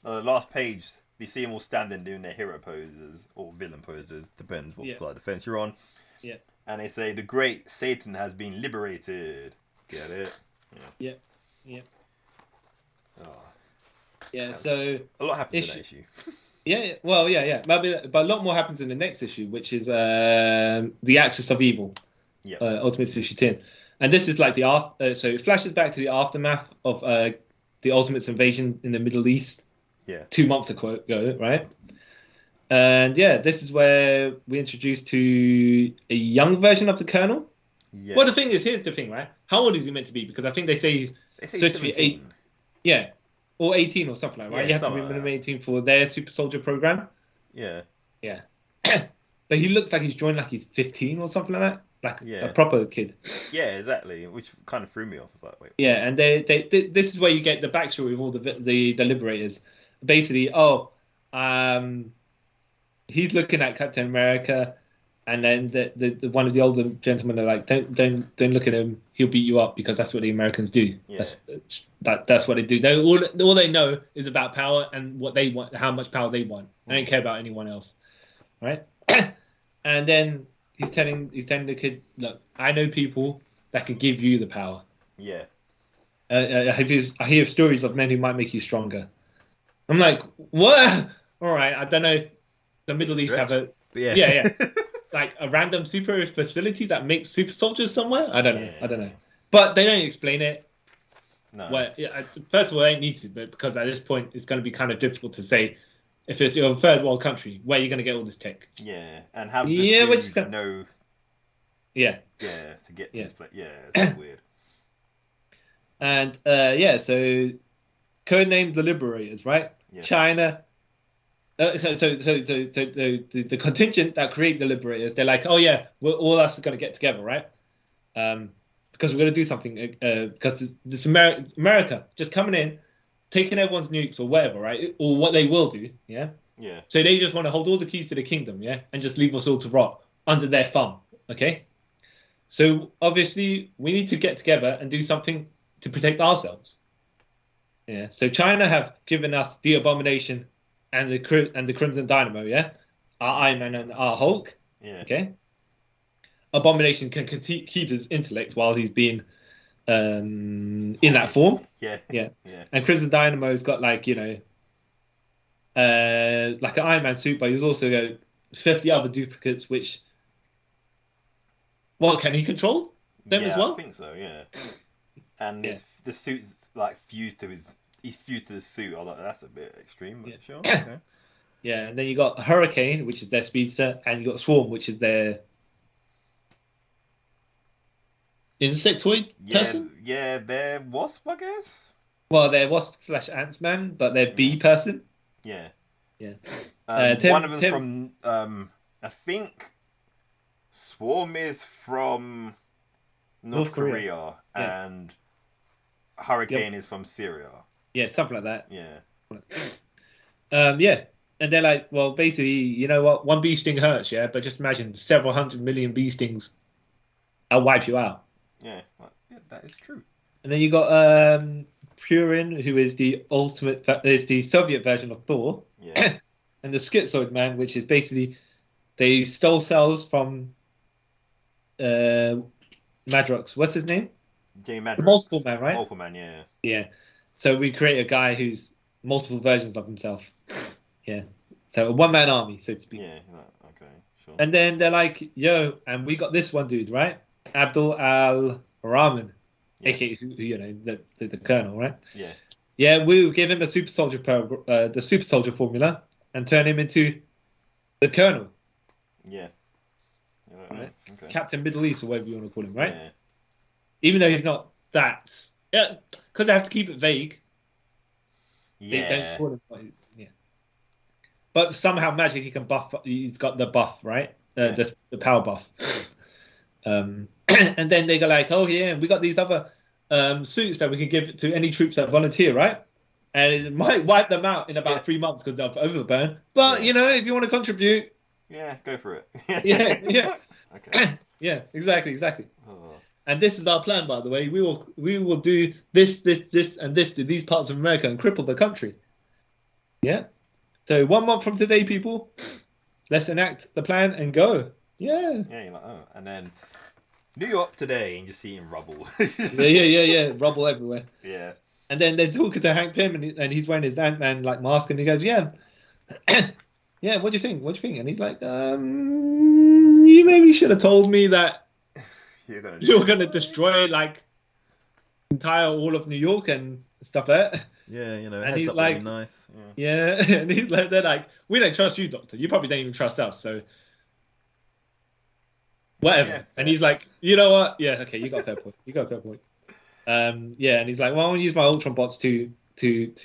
last page you see them all standing doing their hero poses or villain poses, depends what side of the fence you're on. Yeah. And they say the great Satan has been liberated. Get it? Yeah. Oh. Yeah. That's so a lot happened in that issue. Yeah. Well. Yeah. But a lot more happens in the next issue, which is the Axis of Evil. Yeah. Ultimate issue 10, and this is like so it flashes back to the aftermath of the Ultimates invasion in the Middle East. Yeah. 2 months ago, right? And this is where we're introduced to a young version of the Colonel. Yeah. Well, here's the thing, right? How old is he meant to be? Because I think they say he's supposed 17. to be 8, or 18 or something like that. Right? You have to be minimum 18 for their super soldier program. Yeah. Yeah. But he looks like he's joined like he's 15 or something like that. Like a proper kid. Yeah, exactly. Which kind of threw me off. It's like, wait. Yeah, and they this is where you get the backstory of all the Liberators. Basically, he's looking at Captain America, and then the one of the older gentlemen are like, don't look at him. He'll beat you up because that's what the Americans do. Yeah. That's what they do. All they know is about power and what they want, how much power they want. They don't care about anyone else, right? And then he's telling the kid, look, I know people that can give you the power. Yeah. I hear stories of men who might make you stronger. I'm like, what? All right, I don't know if the Middle East have a... Yeah. like a random super facility that makes super soldiers somewhere. I don't know. Yeah. I don't know. But they don't explain it. No. Well, yeah, first of all, they don't need to, but because at this point it's going to be kind of difficult to say if it's your third world country where you're going to get all this tech. Yeah, and have Yeah, this which dude know. Yeah. Yeah, to get to Yeah. this place. Yeah, it's so weird. And so codenamed the Liberators, right? Yeah. China. So the contingent that create the Liberators, they're like, oh yeah, we're all us are going to get together, right? Because we're going to do something. Because this America just coming in, taking everyone's nukes or whatever, right? Or what they will do, yeah. Yeah. So they just want to hold all the keys to the kingdom, yeah, and just leave us all to rot under their thumb, okay? So obviously we need to get together and do something to protect ourselves. Yeah. So China have given us the Abomination and the Crimson Dynamo, yeah, our Iron Man and our Hulk. Yeah. Okay. Abomination can keep his intellect while he's being in that form. Yeah. Yeah. Yeah. And Crimson Dynamo's got like like an Iron Man suit, but he's also got 50 other duplicates, which. Well, can he control them as well? I think so. Yeah. And the suit's like fused to his. He's fused to the suit. I was like, that's a bit extreme, but sure. Okay. Yeah, and then you got Hurricane, which is their speedster, and you got Swarm, which is their insectoid person. Yeah, they're Wasp, I guess. Well, they're Wasp / Ant-Man, but they're bee person. Yeah. Yeah. One of them from I think Swarm is from North Korea. Yeah. And Hurricane is from Syria. Yeah, something like that. Yeah. Yeah. And they're like, well, basically, you know what? One bee sting hurts, yeah? But just imagine several 100 million bee stings. I'll wipe you out. Yeah, that is true. And then you got Purin, who is the Soviet version of Thor. Yeah. And the Schizoid Man, which is basically they stole cells from Madrox. What's his name? Jamie Madrox. The Multiple Man, right? Multiple Man, yeah. Yeah. So we create a guy who's multiple versions of himself. Yeah. So a one-man army, so to speak. Yeah, okay, sure. And then they're like, yo, and we got this one dude, right? Abdul Al-Rahman, aka the colonel, right? Yeah. Yeah, we will give him a super soldier the super soldier formula and turn him into the colonel. Yeah. Right? Okay. Captain Middle East or whatever you want to call him, right? Yeah. Even though he's not that, because they have to keep it vague. Yeah. They don't call him but somehow magic he can buff. He's got the buff, right? The power buff. And then they go like, oh yeah, we got these other suits that we can give to any troops that volunteer, right? And it might wipe them out in about 3 months because they'll overburn. But if you want to contribute, go for it. yeah. Okay. Yeah, exactly. Oh. And this is our plan, by the way. We will do this, and this to these parts of America and cripple the country. Yeah. So 1 month from today, people, let's enact the plan and go. Yeah. Yeah, you're like, oh. And then New York today and just seeing rubble. yeah. Rubble everywhere. Yeah. And then they're talking to Hank Pym and he's wearing his Ant-Man like mask and he goes, yeah. Yeah, what do you think? And he's like, you maybe should have told me that you're gonna destroy like entire all of New York and stuff like that. Yeah, and heads he's up like, would be nice. Yeah, and he's like, they're like, we don't trust you, Doctor. You probably don't even trust us, so whatever. Yeah, and he's like, you know what? Yeah, okay, you got a fair point. Yeah, and he's like, well, I want to use my Ultron bots to keep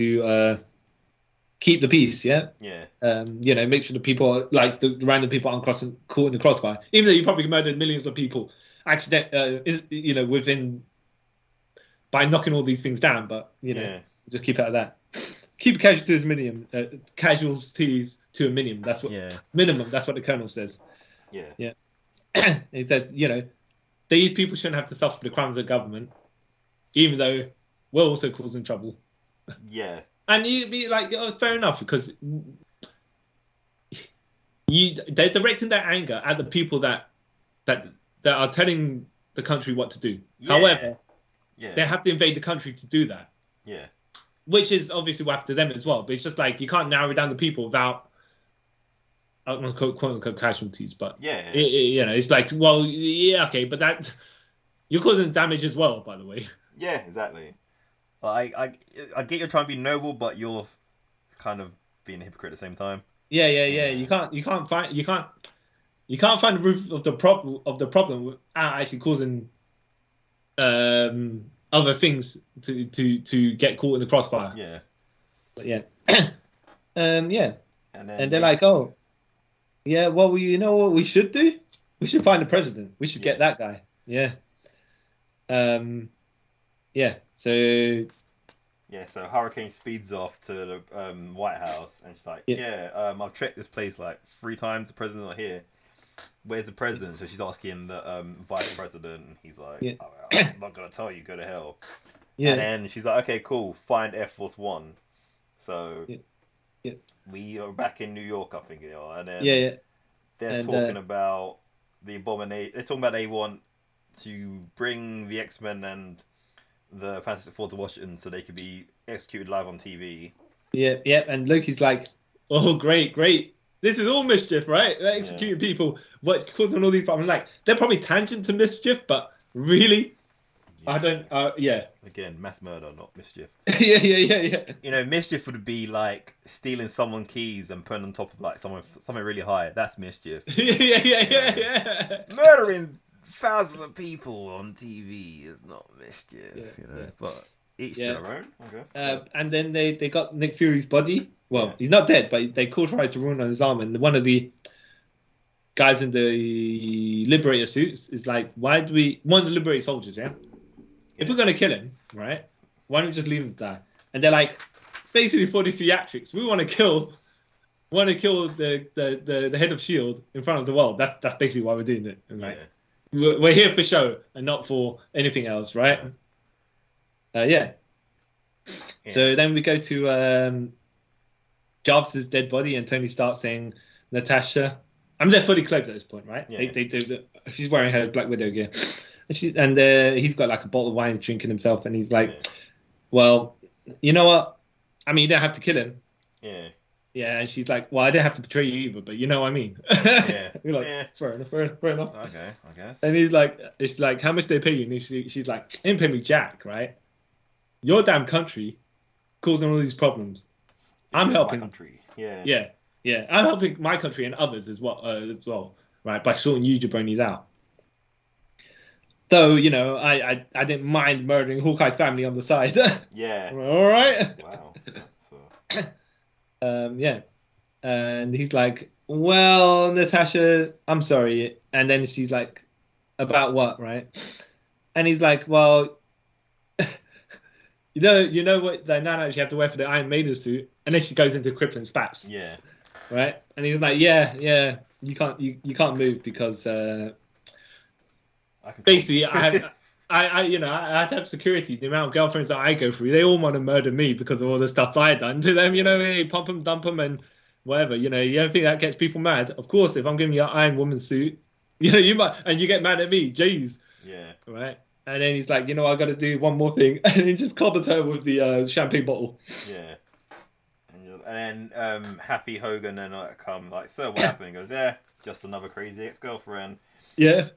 the peace. Yeah. Yeah. Make sure the people like the random people aren't caught in the crossfire, even though you probably murdered millions of people within by knocking all these things down, but just keep it at that. Keep casualties to a minimum. That's what minimum. That's what the colonel says. Yeah. It says these people shouldn't have to suffer for the crimes of the government, even though we're also causing trouble. Yeah. And you'd be like, oh, it's fair enough because they're directing their anger at the people that are telling the country what to do. Yeah. However, Yeah. they have to invade the country to do that. Yeah. Which is obviously what happened to them as well. But it's just like you can't narrow down the people without quote unquote casualties, but Yeah. it's like, well, yeah, okay, but that you're causing damage as well, by the way. Yeah, exactly. I get you're trying to be noble, but you're kind of being a hypocrite at the same time. Yeah. You can't find the root of the problem without actually causing other things to get caught in the crossfire. Yeah. But yeah. And they're like, oh, yeah, well, you know what we should do? We should find the president. We should get that guy. Yeah. So Hurricane speeds off to the White House, and she's like, I've checked this place like 3 times. The president's not here. Where's the president? So she's asking the vice president, and he's like, I'm not gonna tell you. Go to hell. Yeah. And then she's like, okay, cool. Find Air Force One. So we are back in New York, I think, and then they're talking about the abomination. They're talking about they want to bring the X-Men and the Fantastic Four to Washington so they could be executed live on TV. Yeah, and Loki's like, oh, great. This is all mischief, right? They're executing people, what causing all these problems. Like, they're probably tangent to mischief, but really, I don't. Again, mass murder, not mischief. Yeah. You know, mischief would be like stealing someone's keys and putting on top of like something really high. That's mischief. Yeah. Murdering thousands of people on TV is not mischief, but each to their own, I guess. And then they got Nick Fury's body. Well, he's not dead, but they tried to ruin on his arm, and one of the guys in the Liberator suits is like, one of the Liberator soldiers, if we're gonna kill him, right, why don't we just leave him to die? And they're like, basically for the theatrics, we want to kill the head of S.H.I.E.L.D. in front of the world. That's basically why we're doing it. And like, we're here for show and not for anything else, right? So then we go to Jarvis's dead body, and Tony starts saying, Natasha. They're fully clothed at this point, right? Yeah. They do. She's wearing her Black Widow gear, and he's got like a bottle of wine drinking himself, and he's like, well, you know what? I mean, you don't have to kill him. Yeah. Yeah, and she's like, well, I didn't have to betray you either, but you know what I mean. Yeah. You're like, fair enough. Okay, I guess. And he's like, it's like, how much do they pay you? And she's like, they didn't pay me jack, right? Your damn country causing all these problems. I'm helping. My country. Yeah. I'm helping my country and others as well, right? By sorting you jabronis out. Though, I didn't mind murdering Hawkeye's family on the side. Yeah. All right. Wow. And he's like, well, Natasha, I'm sorry. And then she's like, about what, right? And he's like, well, you know what they now actually have to wear for the Iron Maiden suit, and then she goes into crippling spats. Yeah. Right? And he's like, yeah, you can't move because basically I have I have to have security. The amount of girlfriends that I go through, they all want to murder me because of all the stuff I done to them. Hey, pump them, dump them, and whatever. You don't think that gets people mad? Of course, if I'm giving you an Iron Woman suit, you might, and you get mad at me. Jeez. Yeah. Right. And then he's like, I got to do one more thing, and he just clobbers her with the champagne bottle. Yeah. And then Happy Hogan and come like, so what happened? He goes, just another crazy ex-girlfriend. Yeah.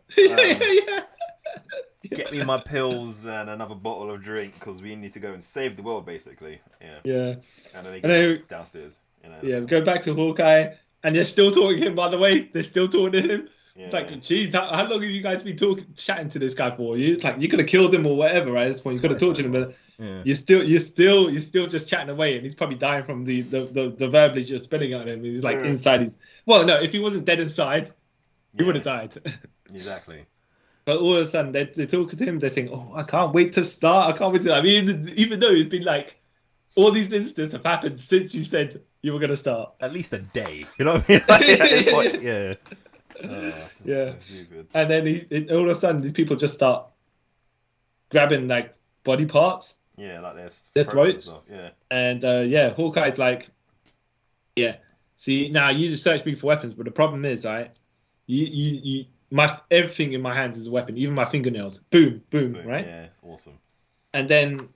Get me my pills and another bottle of drink because we need to go and save the world, basically. Yeah. And then they go downstairs. Yeah, go back to Hawkeye, and they're still talking to him, by the way. They're still talking to him. Yeah. It's like, geez, how long have you guys been chatting to this guy for? It's like, you could have killed him or whatever, right? At this point, you could have talked to him, but you're still chatting away, and he's probably dying from the verbiage you're spilling at him. He's like inside. Well, no, if he wasn't dead inside, he would have died. Exactly. But all of a sudden, they're talking to him. They're saying, "Oh, I can't wait to start. I can't wait to." I mean, even though it's been like all these incidents have happened since you said you were going to start. At least a day. You know what I mean? Like, at this point, yeah. Yeah. And then all of a sudden, these people just start grabbing like body parts. Yeah, like their throats and stuff. Yeah. And Hawkeye's like, see, now you just search me for weapons, but the problem is, right? You everything in my hands is a weapon, even my fingernails. Boom, right? Yeah, it's awesome. And then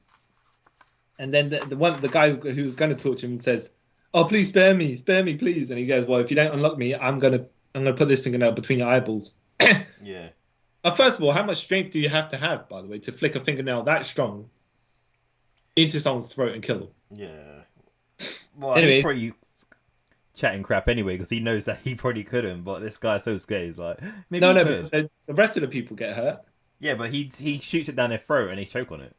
the guy who's going to talk to him says, "Oh, please spare me, please." And he goes, "Well, if you don't unlock me, I'm gonna put this fingernail between your eyeballs." Yeah. First of all, how much strength do you have, by the way, to flick a fingernail that strong into someone's throat and kill them? Yeah. Well, Anyways. he's probably chatting crap anyway because he knows that he probably couldn't. But this guy's so scared. He's like, maybe he could. But the rest of the people get hurt. Yeah, but he shoots it down their throat and they choke on it.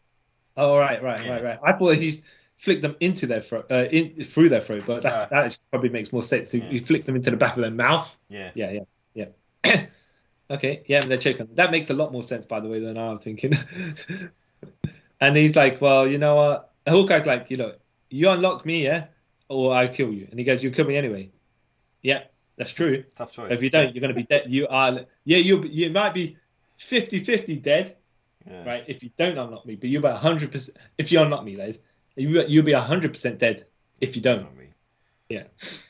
Oh, right. I thought he flicked them into their throat, through their throat, but that probably makes more sense. He flicked them into the back of their mouth. Yeah. Okay, yeah, they're choking. That makes a lot more sense, by the way, than I was thinking. And he's like, "Well, you know what?" Hawkeye's like, "You unlock me, yeah, or I kill you." And he goes, "You kill me anyway." Yeah, that's true. Tough choice. If you don't, you're going to be dead. You might be 50-50 dead, right? If you don't unlock me, but you're about 100%. If you unlock me, that is, you'll be 100% dead if you don't. Yeah.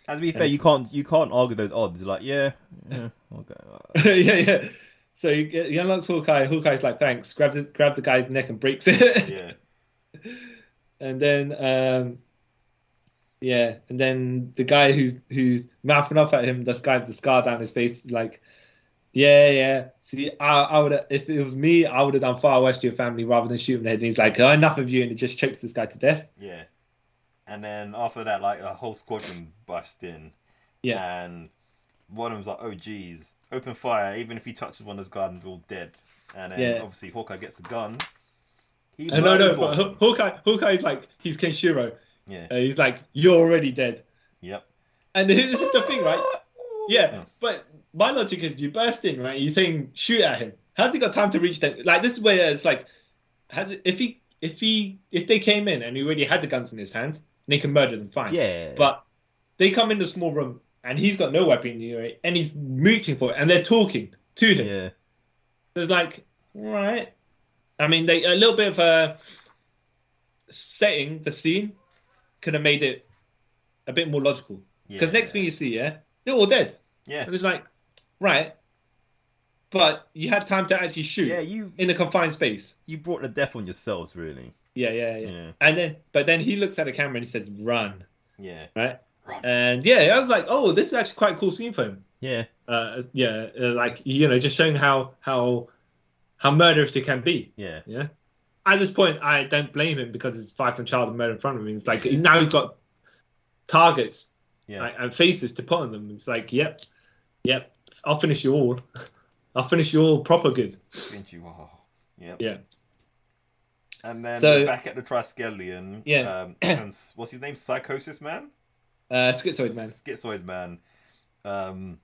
And to be fair, you can't argue those odds. You're like, yeah, yeah, okay. yeah. So he unlocks Hawkeye. Hawkeye's like, "Thanks." Grabs the guy's neck and breaks it. Yeah. And then, and then the guy who's mouthing off at him, this guy with the scar down his face, like, yeah. See, I would have, if it was me, I would have done far worse to your family rather than shoot him in the head. And he's like, "Oh, enough of you," and it just chokes this guy to death. Yeah. And then after that, like, a whole squadron bust in. Yeah. And one of them's like, "Oh, geez, open fire. Even if he touches one of those guards, they're all dead." And then obviously Hawkeye gets the gun. But Hawkeye's like, he's Kenshiro. Yeah. He's like, "You're already dead." Yep. And this is the thing, right? Yeah. But my logic is, you burst in, right? You're saying shoot at him. How's he got time to reach them? Like, this is where it's like, if they came in and he already had the guns in his hand, and he can murder them, fine. Yeah. But they come in the small room and he's got no weapon, and he's reaching for it, and they're talking to him. Yeah. So it's like, right. I mean, a little bit of setting the scene could have made it a bit more logical. Because next thing you see, they're all dead. Yeah. And it's like, right. But you had time to actually shoot in a confined space. You brought the death on yourselves, really. Yeah. And then he looks at the camera and he says, "Run." Yeah. Right? Run. And I was like, oh, this is actually quite a cool scene for him. Yeah. Like, just showing how murderous he can be. Yeah. Yeah. At this point, I don't blame him because it's five from child and murder in front of him. It's like, now he's got targets and faces to put on them. It's like, yep, I'll finish you all. I'll finish you all proper good. Finish you all. Yep. Yeah. And then we're back at the Triskelion. Yeah. And what's his name? Psychosis Man? Schizoid Man. Schizoid Man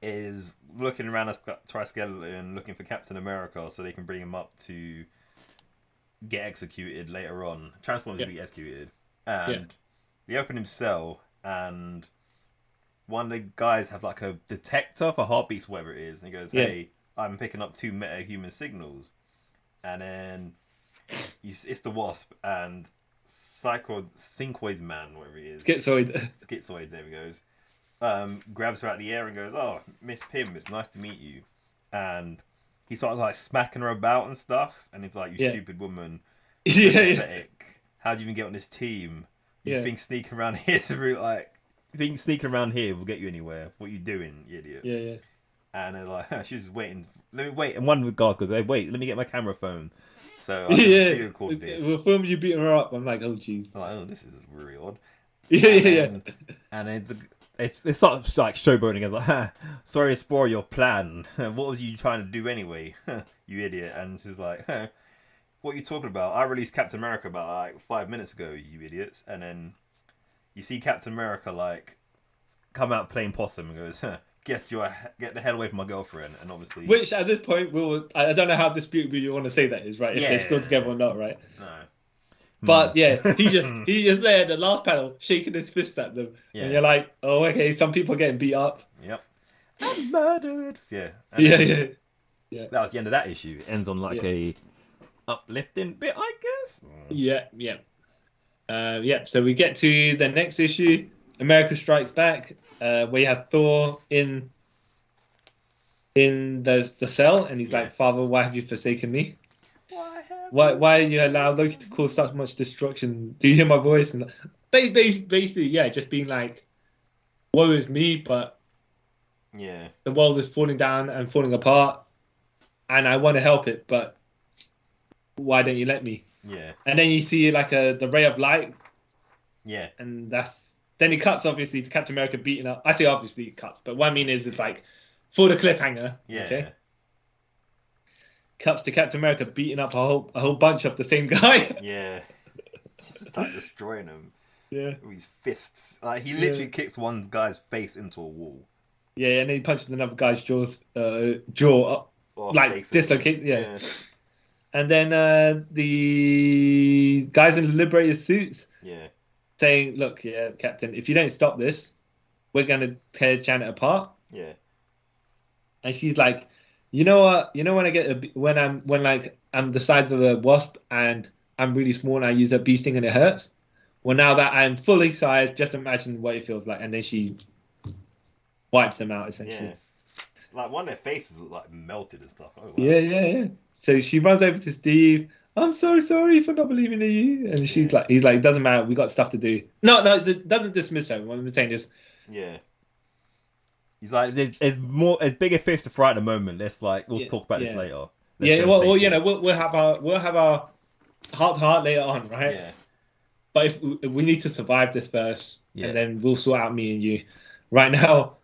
is looking around at Triskelion looking for Captain America so they can bring him up to get executed later on. Transformers to be executed. And they open his cell, and one of the guys has like a detector for heartbeats, whatever it is, and he goes, "Hey, I'm picking up 2 meta-human signals." And then it's the Wasp and Syncoid Man, whatever he is. Schizoid, there he goes. Grabs her out of the air and goes, "Oh, Miss Pym, it's nice to meet you." And he starts like smacking her about and stuff, and he's like, "You stupid woman. So pathetic. How do you even get on this team? You think sneaking around here is really like... You think sneaking around here will get you anywhere? What you doing, you idiot?" Yeah. And they're like, she's just waiting. Let me wait. And one of the guards goes, "Hey, wait, let me get my camera phone." So I video called this. We'll film you beating her up. I'm like, oh, jeez. I'm like, oh, this is really odd. And it's sort of like showboating. It's like, "Sorry to spoil your plan. What was you trying to do anyway? You idiot." And she's like, "What are you talking about? I released Captain America about like 5 minutes ago, you idiots." And then you see Captain America like come out playing possum and goes, get the hell away from my girlfriend." And obviously, which at this point I don't know how disputable you want to say that is, right? If they're still together or not, right? No. But he just there at the last panel shaking his fist at them, and you're like, oh, okay, some people are getting beat up. Yep. And murdered. Yeah. That was the end of that issue. It ends on like a uplifting bit, I guess. Yeah. So we get to the next issue, America Strikes Back, where you have Thor in the cell, and he's like, "Father, why have you forsaken me? Why you allow Loki to cause such much destruction? Do you hear my voice?" And basically, yeah, just being like, woe is me, but Yeah. the world is falling down and falling apart, and I want to help it, but why don't you let me? Yeah. And then you see like the ray of light, Yeah. and then it cuts obviously to Captain America beating up. I say obviously it cuts, but what I mean is it's like for the cliffhanger. Yeah. Okay. Cuts to Captain America beating up a whole bunch of the same guy. Yeah. Just like destroying him Yeah. with his fists. Like he literally kicks one guy's face into a wall. Yeah, and then he punches another guy's jaw up, Off, like basically. dislocate. Yeah. And then the guys in the Liberator suits Yeah. saying, "Look, yeah, Captain, if you don't stop this, we're gonna tear Janet apart." Yeah. And she's like, "You know what? You know when I'm the size of a wasp and I'm really small and I use a bee sting and it hurts. Well, now that I'm fully sized, just imagine what it feels like." And then she wipes them out essentially. Yeah. It's like one of their faces look like melted and stuff. Oh, wow. Yeah. So she runs over to Steve. "I'm sorry for not believing in you." And he's like, "Doesn't matter. We got stuff to do." No, doesn't dismiss her. I'm saying this. Yeah. He's like, there's bigger fish to fry at the moment. We'll talk about this later. Well, you know, we'll have our heart to heart later on, right? Yeah. But if we need to survive this first, Yeah. and then we'll sort out me and you. Right now,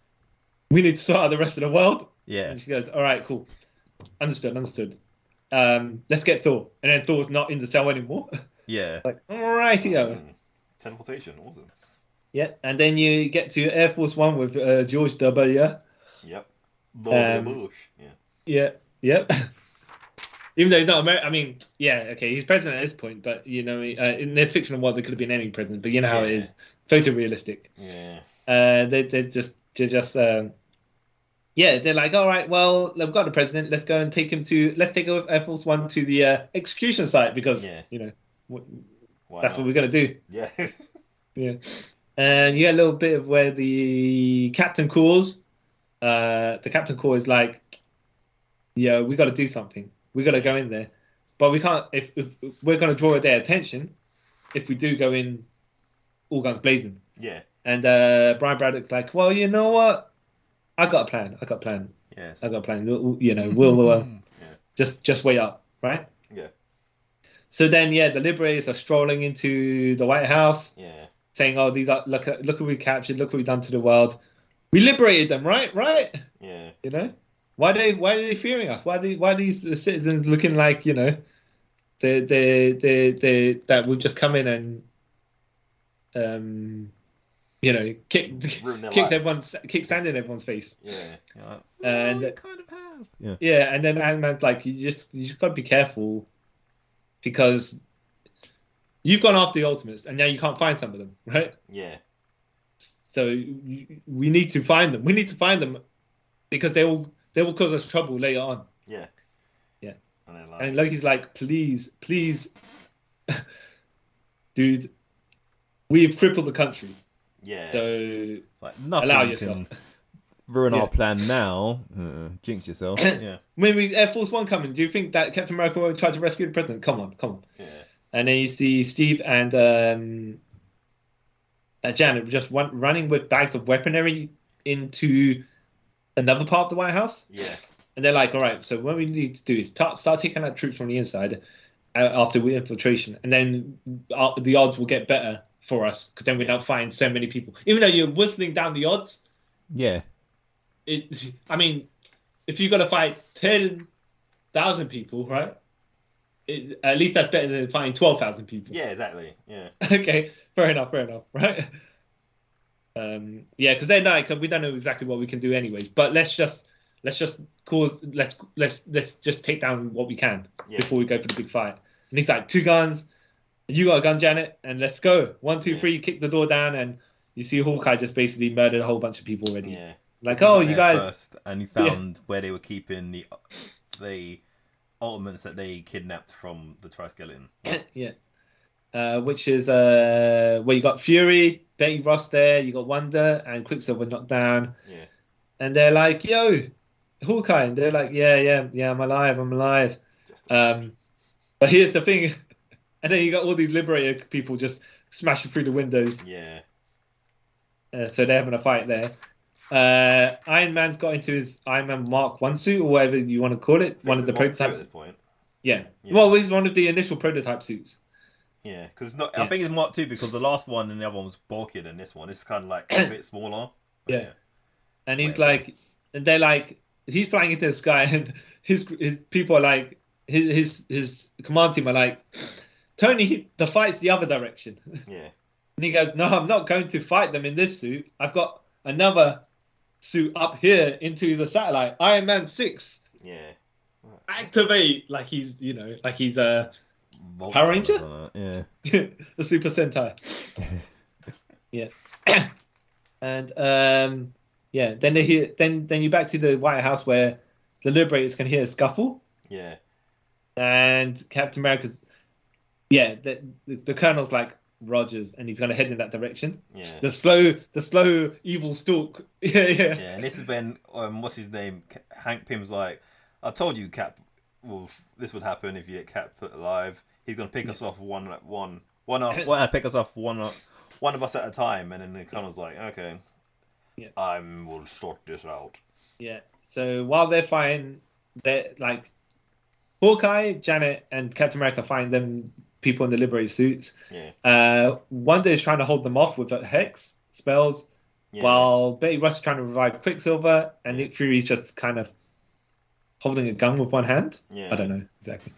we need to sort out the rest of the world. Yeah. And she goes, "All right, cool, understood. Let's get Thor." And then Thor's not in the cell anymore. Yeah. Like, alrighty-o. Teleportation, awesome. Yeah, and then you get to Air Force One with George W. Yep. Lord Bush. Yeah. Yep. Even though he's not American, I mean, yeah, okay, he's president at this point, but you know, in the fictional world, there could have been any president, but you know how it is, photorealistic. Yeah. They're just they're like, all right, well, we've got the president. Let's go and take Air Force One to the execution site because you know that's what we're gonna do. Yeah. Yeah. And you get a little bit of where the captain calls. The captain call is like, "Yeah, we got to do something. We got to go in there, but we can't. If we're going to draw their attention, if we do go in, all guns blazing." Yeah. And Brian Braddock's like, "Well, you know what? I got a plan. Yes. I got a plan. We'll just wait up, right?" Yeah. So then, the Liberators are strolling into the White House. Yeah. Saying, "Oh, these are look what we captured. Look what we've done to the world. We liberated them, right? Yeah. You know, why are they fearing us? Why are these citizens looking like they that we've just come in and kick sand in everyone's face. Yeah. And kind of have. Yeah, and then Ant-Man's like, you just got to be careful because you've gone after the Ultimates, and now you can't find some of them, right? Yeah. So we need to find them. We need to find them because they will cause us trouble later on. Yeah. Yeah. And Loki's like, please, dude, we've crippled the country. Yeah. So it's like nothing allow can yourself. ruin our plan now. Jinx yourself. Yeah. When we Air Force One coming, do you think that Captain America will try to rescue the president? Come on. Yeah. And then you see Steve and Janet just running with bags of weaponry into another part of the White House. Yeah. And they're like, all right, so what we need to do is start taking out troops from the inside after we infiltration. And then the odds will get better for us because then we don't find so many people. Even though you're whistling down the odds. Yeah. I mean, if you've got to fight 10,000 people, right? At least that's better than finding 12,000 people. Yeah, exactly. Yeah. Okay, fair enough, right? Because they're like, we don't know exactly what we can do anyways. But let's just take down what we can before we go for the big fight. And he's like, 2 guns, you got a gun, Janet, and let's go. 1, 2, 3, kick the door down, and you see Hawkeye just basically murdered a whole bunch of people already. Yeah. Like, oh, you guys. First, and he found where they were keeping the Ultimates that they kidnapped from the Triskeleton. Yeah. Which is where you got Fury, Betty Ross there, you got Wonder, and Quicksilver knocked down. Yeah. And they're like, yo, Hawkeye. And they're like, yeah, I'm alive. But here's the thing. And then you got all these Liberator people just smashing through the windows. Yeah. So they're having a fight there. Iron Man's got into his Iron Man Mark 1 suit, or whatever you want to call it. One of the Mark II prototypes. at this point. Yeah. Yeah. Well, it's one of the initial prototype suits. Yeah, because not. I think it's Mark II because the last one and the other one was bulkier than this one. This is kind of like a bit smaller. But Yeah. And he's like, and they're like, he's flying into the sky, and his people are like, his command team are like, Tony, the fight's the other direction. Yeah. And he goes, no, I'm not going to fight them in this suit. I've got another suit up here into the satellite. Iron Man 6. Yeah. Activate, like he's a Power Ranger? Yeah. the Super Sentai. Yeah. And then they hear then you're back to the White House where the Liberators can hear a scuffle. Yeah. And Captain America's the Colonel's like Rogers, and he's gonna head in that direction. Yeah. The slow evil stalk. Yeah. Yeah, and this is when what's his name? Hank Pym's like, I told you, Cap. Well, this would happen if you get Cap put alive. He's gonna pick us off one pick us off one of us at a time, and then the Colonel's like, okay, I will sort this out. Yeah. So while they're fighting, they're like Hawkeye, Janet, and Captain America find them people in the Liberator suits. Yeah. Wanda is trying to hold them off with hex spells, while Betty Ross is trying to revive Quicksilver, and Nick Fury's just kind of holding a gun with one hand. Yeah. I don't know exactly.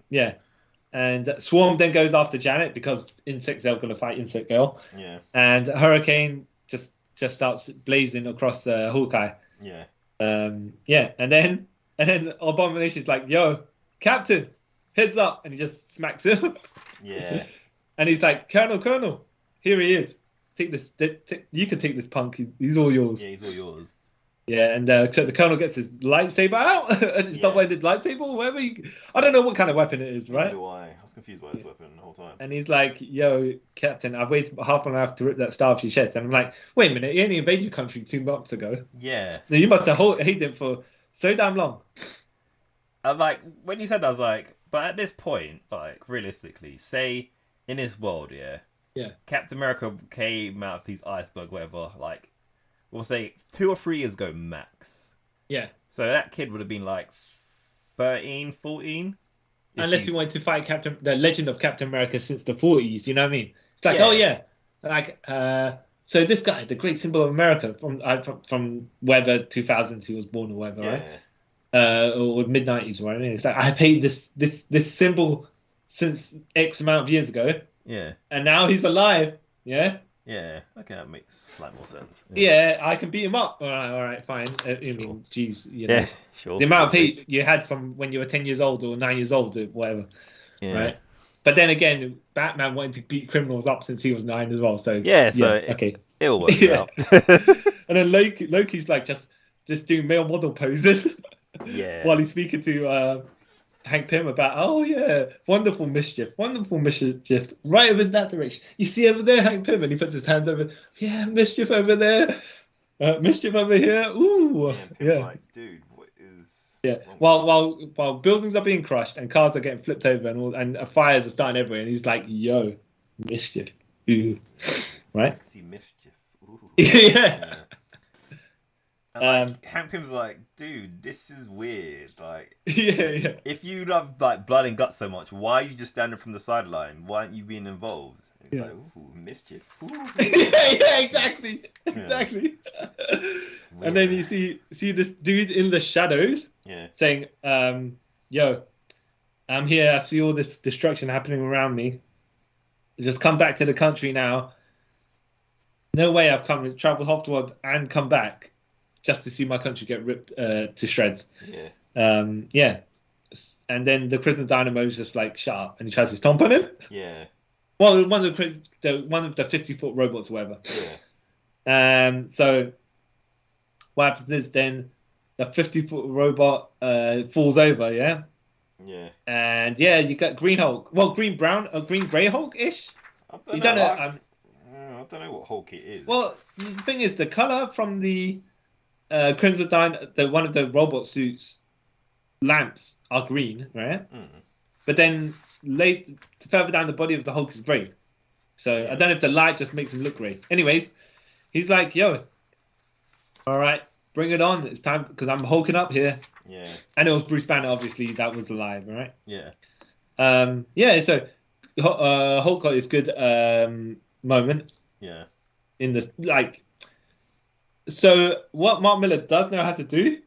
Yeah. And Swarm then goes after Janet because Insect Girl's going to fight Insect Girl. Yeah. And Hurricane just starts blazing across Hawkeye. Yeah. And then Abomination's like, yo, Captain, heads up, and he just smacks him. Yeah. And he's like, Colonel, here he is. Take this. You can take this punk. He's all yours. Yeah, he's all yours. Yeah, and so the Colonel gets his lightsaber out, and it's double-ended lightsaber, or whatever. I don't know what kind of weapon it is, right? Neither do I. I was confused by his weapon the whole time. And he's like, yo, Captain, I've waited half an hour to rip that star off your chest. And I'm like, wait a minute, he only invaded your country 2 months ago. Yeah. So you must have hated him for so damn long. I'm like, when he said that, I was like, but at this point, like, realistically, say, in this world, Yeah. Captain America came out of these iceberg, whatever, like, we'll say 2 or 3 years ago max. Yeah. So that kid would have been like 13, 14. Unless you wanted to fight the Legend of Captain America since the 40s, you know what I mean? It's like, so this guy, the great symbol of America from whether 2000s he was born or whatever, right? Or mid-90s, right? It's like, I paid this symbol since X amount of years ago. Yeah. And now he's alive. Yeah. Yeah. Okay, that makes slightly more sense. Yeah, I can beat him up. All right, fine. I mean, geez, you know, sure. the amount of hate you had from when you were 10 years old or 9 years old or whatever, right? But then again, Batman wanted to beat criminals up since he was 9 as well. So okay, it all works out. And then Loki's like just doing male model poses, while he's speaking to Hank Pym about, wonderful mischief, right over in that direction. You see over there, Hank Pym, and he puts his hands over. Yeah, mischief over there, mischief over here. Ooh, Pym's like, dude, what is? Yeah, while buildings are being crushed and cars are getting flipped over and fires are starting everywhere, and he's like, yo, mischief, ooh, right? Sexy mischief. Ooh. Yeah. And Hank Pym's like, dude, this is weird. Like, yeah. If you love like blood and guts so much, why are you just standing from the sideline? Why aren't you being involved? It's like, ooh, mischief. Ooh, exactly. And then you see this dude in the shadows, saying, "Yo, I'm here. I see all this destruction happening around me. Just come back to the country now. No way I've traveled half the world and come back." Just to see my country get ripped to shreds. And then the Prison Dynamo is just like, shut up, and he tries to stomp on him. Yeah. Well, one of the 50-foot robots, or whatever. Yeah. So what happens is then the 50-foot robot falls over. Yeah. Yeah. And you got Green Hulk. Well, Green Grey Hulk ish. I don't know what Hulk it is. Well, the thing is, the color from the Crimson one of the robot suits lamps are green, right? But then further down the body of the Hulk is grey. So I don't know if the light just makes him look grey. Anyways, he's like, yo, all right, bring it on. It's time because I'm hulking up here. Yeah. And it was Bruce Banner, obviously, that was alive, all right? Yeah. So Hulk got his good moment. Yeah. In this, like, so what Mark Millar does know how to do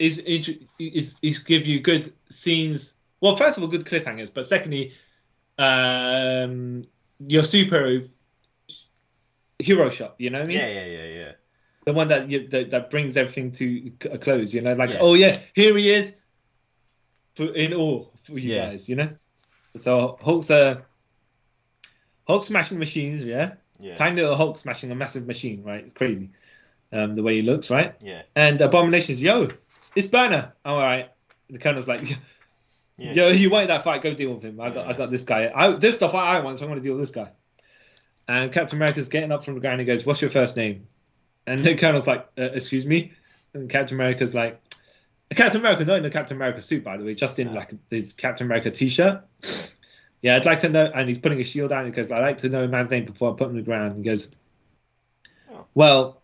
is give you good scenes. Well, first of all, good cliffhangers, but secondly, your superhero hero shot. You know what I mean? Yeah. The one that brings everything to a close. You know, like oh yeah, here he is, in awe for you guys. You know, so Hulk smashing machines. Yeah. Kind of a Hulk smashing a massive machine, right? It's crazy, the way he looks, right? Yeah. And Abomination's, yo, it's Banner. All right. The Colonel's like, yo, you wanted that fight? Go deal with him. I got this guy. This stuff I want, so I'm going to deal with this guy. And Captain America's getting up from the ground and he goes, "What's your first name?" And the Colonel's like, "Excuse me." And Captain America's like, Captain America, not in the Captain America suit, by the way, just in like his Captain America t-shirt. Yeah, I'd like to know, and he's putting his shield down. He goes, "I'd like to know a man's name before I put him on the ground." He goes, "Well,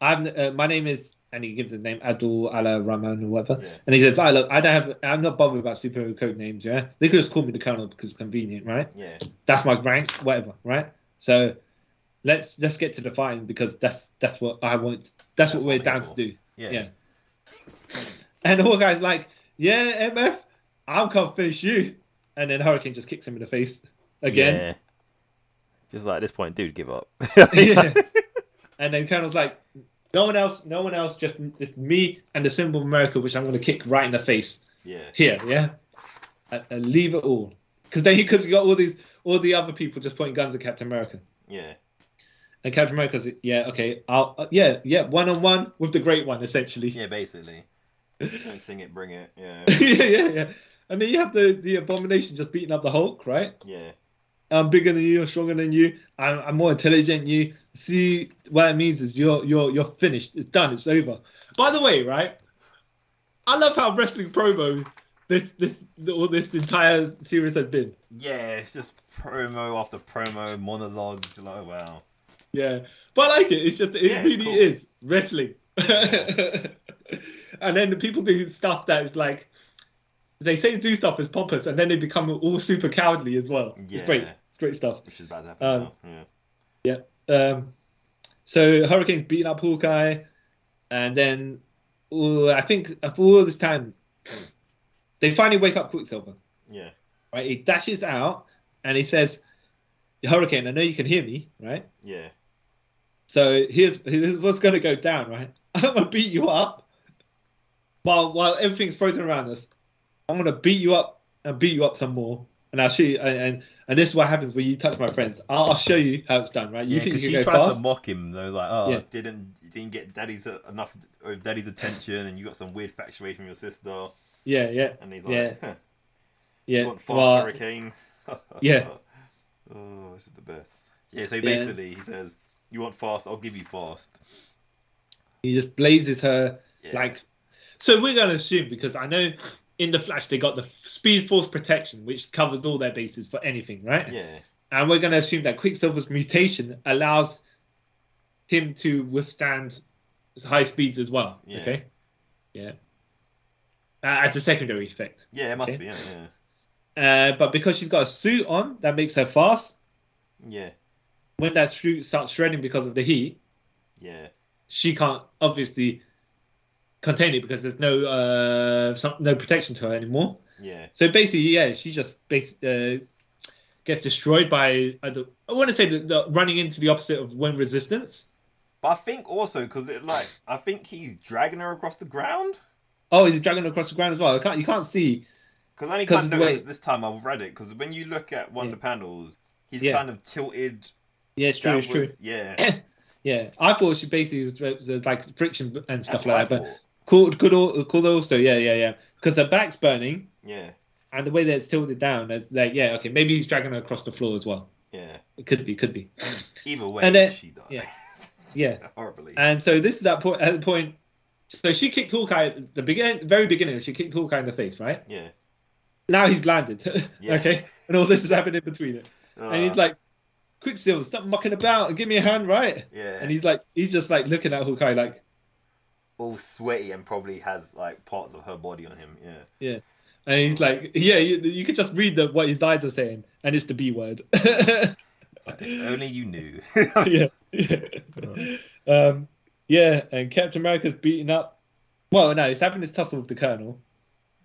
my name is," and he gives his name, Abdul Allah Rahman or whatever. Yeah. And he says, "Look, I'm not bothered about superhero code names. Yeah, they could just call me the Colonel because it's convenient, right? Yeah, that's my rank, whatever, right? So let's get to the fighting because that's what I want. That's what we're down to do. Yeah. And the Hawkeye's like, "Yeah, MF, I'll come finish you." And then Hurricane just kicks him in the face again. Yeah. Just like at this point, dude, give up. Yeah. And then Colonel's like, no one else, just me and the symbol of America, which I'm going to kick right in the face. Yeah. Here, yeah. And leave it all. Because you got all the other people just pointing guns at Captain America. Yeah. And Captain America's, yeah, okay, I'll, 1-on-1 with the Great One, essentially. Yeah, basically. Don't sing it, bring it. Yeah. yeah. And then you have the Abomination just beating up the Hulk, right? Yeah. I'm bigger than you, I'm stronger than you, I'm more intelligent than you. See, what it means is you're finished. It's done. It's over. By the way, right? I love how wrestling promo this entire series has been. Yeah, it's just promo after promo, monologues. Like, wow. Yeah, but I like it. It's just it really cool. Is wrestling. Yeah. And then the people do stuff that is like. They say do stuff as pompous, and then they become all super cowardly as well. Yeah. It's great. It's great stuff. Which is about to happen now. Yeah. So Hurricane's beating up Hawkeye, and then I think after all this time, they finally wake up Quicksilver. Yeah. Right. He dashes out, and he says, "Hurricane, I know you can hear me, right? Yeah. So here's what's going to go down, right? I'm going to beat you up while everything's frozen around us. I'm gonna beat you up and beat you up some more, and I'll show you. And this is what happens when you touch my friends. I'll show you how it's done, right? Yeah, because she tries to mock him though, like, didn't get daddy's attention, and you got some weird infatuation from your sister. Yeah. And he's like, you want fast Hurricane? Yeah. Oh, this is the best. Yeah. So basically, he says, "You want fast? I'll give you fast." He just blazes her like. So we're gonna assume because I know. In the Flash, they got the Speed Force protection, which covers all their bases for anything, right? Yeah. And we're going to assume that Quicksilver's mutation allows him to withstand high speeds as well. Yeah. Okay. Yeah. As a secondary effect. Yeah, it must be. Yeah. But because she's got a suit on, that makes her fast. Yeah. When that suit starts shredding because of the heat. Yeah. She can't obviously. Contain it because there's no protection to her anymore. Yeah. So basically, she just gets destroyed by I want to say the running into the opposite of wind resistance. But I think also because I think he's dragging her across the ground. Oh, he's dragging her across the ground as well. You can't see. Because I only kind of noticed it this time I've read it because when you look at one of the panels, he's kind of tilted. Yeah, it's true. It's true. Yeah. Yeah, I thought she basically was like friction and stuff like that, but. Could also, yeah. Because her back's burning. Yeah. And the way that it's tilted down, okay, maybe he's dragging her across the floor as well. Yeah. It could be. Either way, she died. Yeah. Horribly. And so this is that point. At the point, so she kicked Hawkeye at the very beginning. She kicked Hawkeye in the face, right? Yeah. Now he's landed. Yeah. Okay. And all this is happening in between it. And he's like, Quicksilver, stop mucking about and give me a hand, right? Yeah. And he's just like looking at Hawkeye like, all sweaty and probably has like parts of her body on him. Yeah. yeah. And he's like, yeah, you could just read what his eyes are saying, and it's the B word. Like, if only you knew. Yeah. And Captain America's beating up. Well, no, he's having this tussle with the Colonel.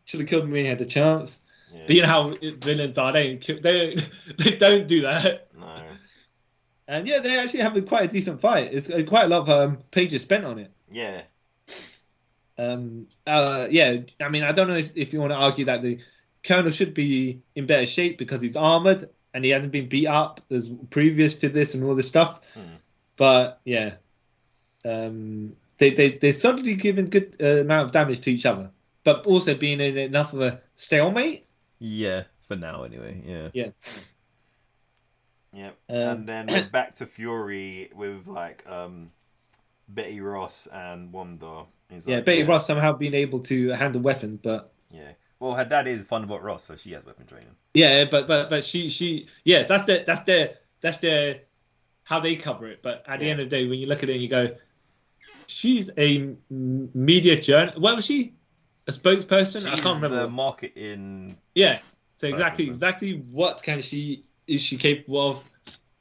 Should have killed him when he had the chance. Yeah. But you know how villains are. They don't do that. No. And yeah, they actually have quite a decent fight. It's quite a lot of pages spent on it. Yeah. Yeah. I mean, I don't know if you want to argue that the Colonel should be in better shape because he's armored and he hasn't been beat up as previous to this and all this stuff. But yeah, they're suddenly giving good amount of damage to each other, but also being in enough of a stalemate. Yeah, for now anyway. Yeah. Yeah. Yep. And then we're back to Fury with like Betty Ross and Wanda. Betty Ross somehow being able to handle weapons, but yeah. Well, her dad is Thunderbolt Ross, so she has weapon training. Yeah, but she that's their how they cover it. But at the end of the day, when you look at it and you go, she's a media journalist. What was she? A spokesperson? I can't remember. The marketing. Yeah. So exactly what is she capable of?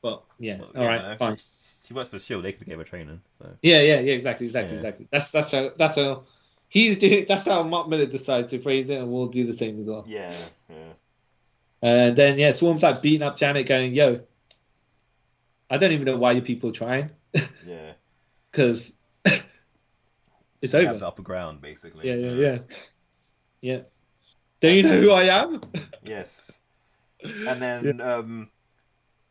Well, yeah. All right, fine. She works for Shield. They could give her training. So. Yeah. Exactly. That's how he's doing. That's how Mark Millar decides to phrase it, and we'll do the same as well. Yeah. And then Swarm's like beating up Janet, going, "Yo, I don't even know why you people are trying." Yeah. Because it's over. Have the upper ground, basically. Yeah. Do you know who I am? Yes. And then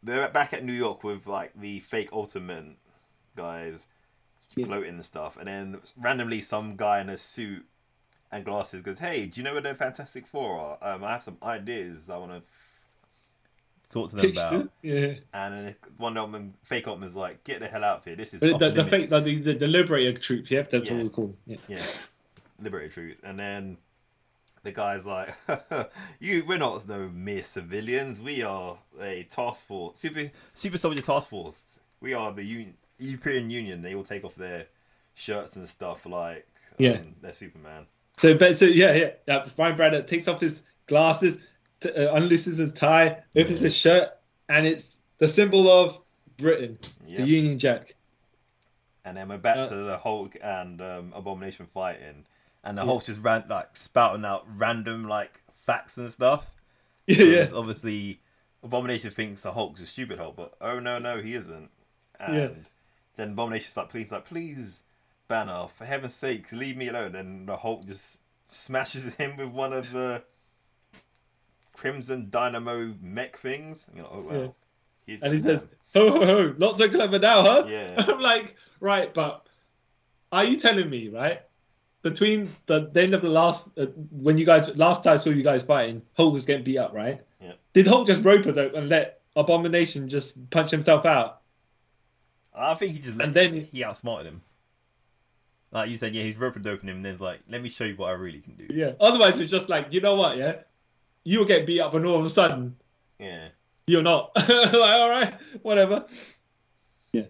they're back at New York with like the fake Ultimate guys gloating and stuff, and then randomly some guy in a suit and glasses goes, "Hey, do you know where the Fantastic Four are? I have some ideas I want to talk to them about." Yeah. And then one of them, fake Ultimate's like, "Get the hell out of here! This is the off fake limits." the Liberator troops. Yeah, that's what we call. Yeah, Liberator troops, and then the guy's like, we're not no mere civilians. We are a task force, super soldier task force. We are the European Union." They all take off their shirts and stuff like they're Superman. So Brian Braddock takes off his glasses, unlooses his tie, opens his shirt, and it's the symbol of Britain, the Union Jack. And then we're back to the Hulk and Abomination fighting. And the Hulk just spouting out random like facts and stuff. Yeah. Obviously, Abomination thinks the Hulk's a stupid Hulk, but oh no, he isn't. And then Abomination's like, please, Banner, for heaven's sakes, leave me alone. And the Hulk just smashes him with one of the Crimson Dynamo mech things. You know, oh wow. Yeah. And he says, ho, not so clever now, huh? Yeah. I'm like, right, but are you telling me, right? Between the end of the last, when you guys last time I saw you guys fighting, Hulk was getting beat up, right? Yeah. Did Hulk just rope it and let Abomination just punch himself out? I think he just he outsmarted him. Like you said, he's rope doping him, and then like, let me show you what I really can do. Yeah. Otherwise, it's just like, you know what? Yeah, you will get beat up, and all of a sudden, you're not. Like, all right, whatever. Yeah.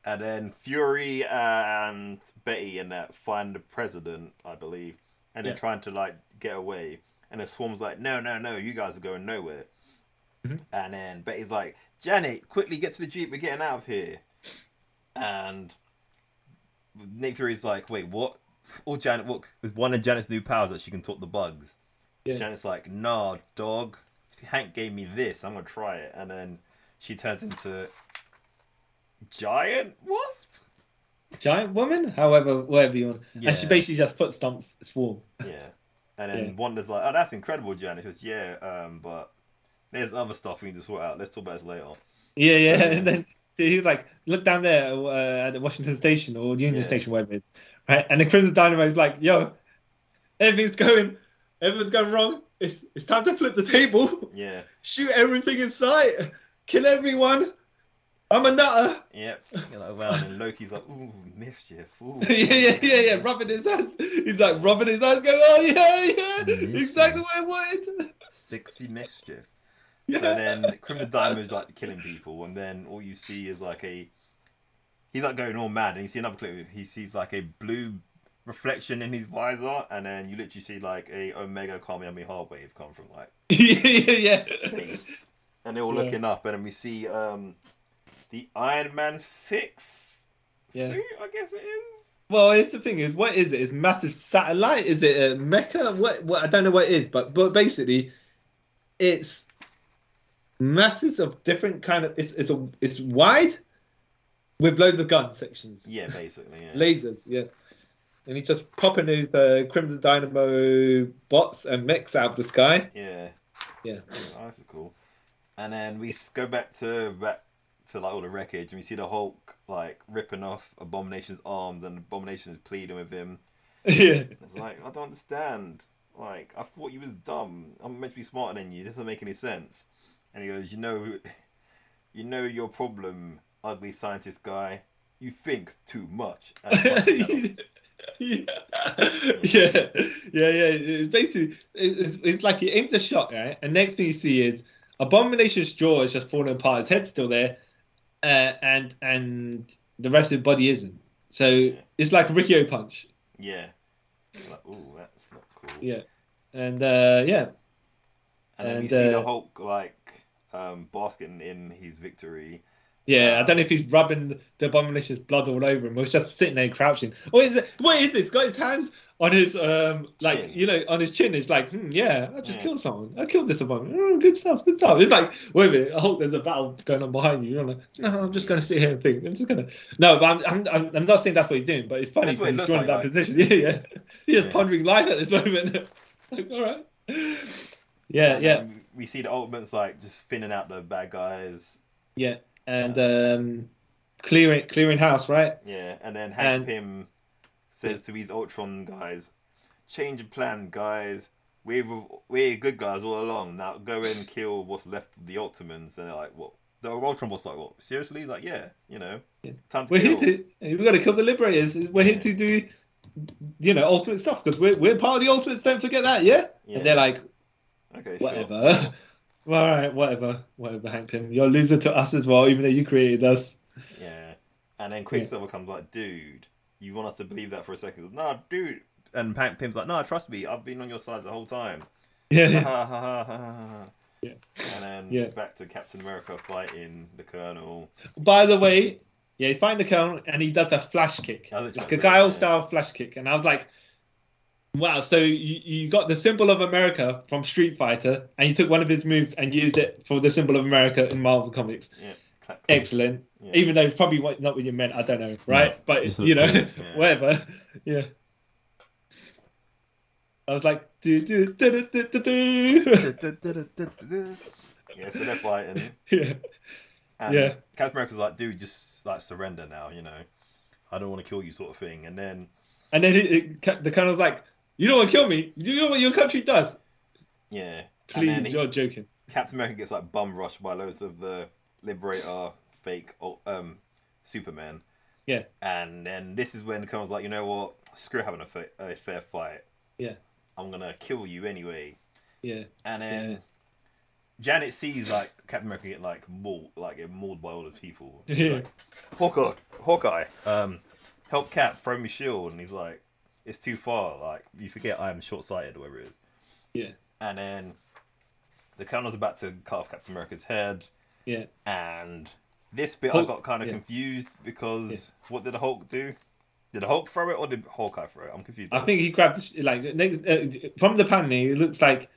And then Fury and Betty and that find the president, I believe, and they're trying to like get away. And the Swarm's like, no, you guys are going nowhere. Mm-hmm. And then Betty's like, Janet, quickly get to the Jeep, we're getting out of here. And Nick Fury's like, wait, what? Or Janet, what is one of Janet's new powers that she can talk to bugs? Yeah. Janet's like, nah, dog. Hank gave me this, I'm gonna try it. And then she turns into giant wasp? Giant woman? Whatever you want. Yeah. And she basically just foot stomps Swarm. Yeah. And then Wanda's like, oh, that's incredible, Janet. She goes, but there's other stuff we need to sort out. Let's talk about this later. Yeah. So, and then he's like, look down there at the Washington Station or Union Station, whatever it is. Right? And the Crimson Dynamo is like, yo, everything's going wrong. It's time to flip the table. Yeah. Shoot everything in sight. Kill everyone. I'm a nutter. Yep. Well, and Loki's like, ooh, mischief. Ooh. Yeah. Rubbing his hands. He's like rubbing his hands, going, oh yeah. Mischief. Exactly what I wanted. Sexy mischief. So then Crimson Diamond's like killing people, and then all you see is like he's like going all mad, and you see another clip. He sees like a blue reflection in his visor, and then you literally see like a Omega Kamehameha wave come from like space, and they're all looking up, and then we see the Iron Man 6 suit, I guess it is. Well, it's the thing is, what is it? It's massive satellite? Is it a mecha? What? I don't know what it is, but basically, it's masses of different kind of. It's wide, with loads of gun sections. Yeah, basically. Yeah. Lasers, yeah. And he just popping those Crimson Dynamo bots and mechs out of the sky. Yeah. Yeah. Oh, that's cool. And then we go back to like all the wreckage, and we see the Hulk like ripping off Abomination's arms, and Abomination is pleading with him. Yeah. It's like, I don't understand. Like, I thought you was dumb. I'm meant to be smarter than you. This doesn't make any sense. And he goes, you know your problem, ugly scientist guy. You think too much. And he punches his head off. yeah. It's basically, it's like he aims the shot, right? And next thing you see is Abomination's jaw is just falling apart. His head's still there, and the rest of his body isn't. So it's like a Rikio punch. Yeah. Like, ooh, that's not cool. Yeah, and yeah. And then we see the Hulk like basking in his victory. Yeah, I don't know if he's rubbing the Abomination's blood all over him or he's just sitting there crouching. What is this? He's got his hands on his like chin. You know, on his chin. It's like, yeah, I just killed someone. I killed this Abomination. Oh, good stuff. It's like, wait a minute, I hope there's a battle going on behind you. You're like, no, I'm just gonna sit here and think. No, but I'm not saying that's what he's doing. But it's funny That's what it he's looks drawn in that like, position. Yeah. He's just pondering life at this moment. Like, all right. Yeah. We see the Ultimates like just thinning out the bad guys. Yeah. And clearing house, right? Yeah, and then Hank Pym says to these Ultron guys, change your plan, guys. We're good guys all along. Now go and kill what's left of the Ultimans. And they're like, what? The Ultron was like, what? Seriously? He's like, yeah, time to kill. We've got to kill the Liberators. We're here to do, ultimate stuff because we're part of the Ultimates. Don't forget that, yeah? And they're like, okay, whatever. Sure. Well, all right, whatever, Hank Pym. You're a loser to us as well, even though you created us. Yeah. And then Quicksilver comes like, dude, you want us to believe that for a second? No, dude. And Hank Pym's like, no, trust me, I've been on your side the whole time. Yeah. Yeah. And then back to Captain America fighting the Colonel. By the way, he's fighting the Colonel and he does a flash kick. Like a Guile style flash kick. And I was like, wow, so you got the symbol of America from Street Fighter and you took one of his moves and used it for the symbol of America in Marvel Comics. Yeah. Excellent. Yeah. Even though it's probably not what you meant, I don't know, right? No, but, whatever. Yeah. I was like, Yeah, so they're fighting. Yeah. And Captain America's like, dude, just like surrender now, I don't want to kill you sort of thing. And then the Colonel's like, you don't want to kill me? You know what your country does? Yeah. Please, you're joking. Captain America gets like bum rushed by loads of the Liberator fake Superman. Yeah. And then this is when the Colonel's like, you know what? Screw having a fair fight. Yeah. I'm going to kill you anyway. Yeah. And then Janet sees like Captain America get like mauled by all the people. He's like, Hawkeye, help Cap, throw me shield. And he's like, it's too far. Like, you forget I am short-sighted or whatever it is. Yeah. And then the Colonel's about to cut off Captain America's head. Yeah. And this bit I got kind of confused because what did the Hulk do? Did the Hulk throw it or did Hawkeye throw it? I'm confused. I think he grabbed from the panel. It looks like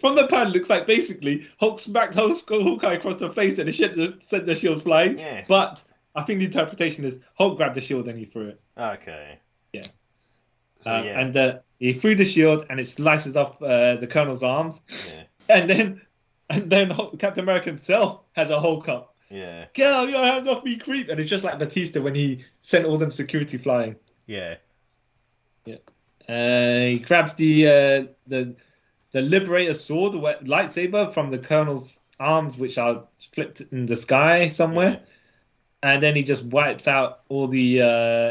from the panel. Looks like basically Hulk smacked Hawkeye across the face and sent the shield flying. Yes. But I think the interpretation is Hulk grabbed the shield and he threw it. Okay. Yeah. So, and he threw the shield and it slices off the Colonel's arms. Yeah. And then Captain America himself has a Hulk up. Yeah. Get out your hands off me, creep! And it's just like Batista when he sent all them security flying. Yeah. Yeah. He grabs the Liberator sword, the lightsaber from the Colonel's arms, which are flipped in the sky somewhere. Yeah. And then he just wipes out all the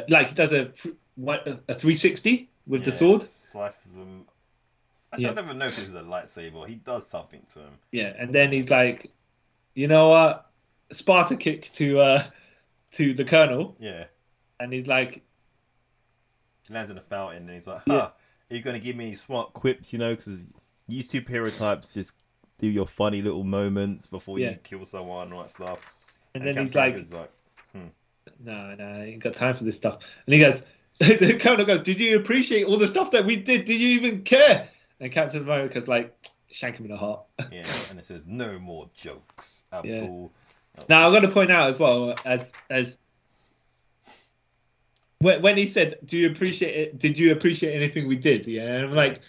he does a 360 with the sword. Slices them Actually, I never know if this is a lightsaber. He does something to him. Yeah, and then he's like, you know what? Sparta kick to the Colonel. Yeah. And he's like, He lands in a fountain and he's like, Yeah. are you going to give me smart quips, because you superhero types just do your funny little moments before Yeah. you kill someone and all that stuff. and then Captain he's like, America's like, no, I ain't got time for this stuff. And he goes, the Colonel goes, did you appreciate all the stuff that we did? Did you even care? And Captain America's like, shank him in the heart. yeah, and it says, no more jokes, Abdul. Now, I'm going to point out as well, as when he said, "Do you appreciate it? Did you appreciate anything we did?" Yeah, and I'm like,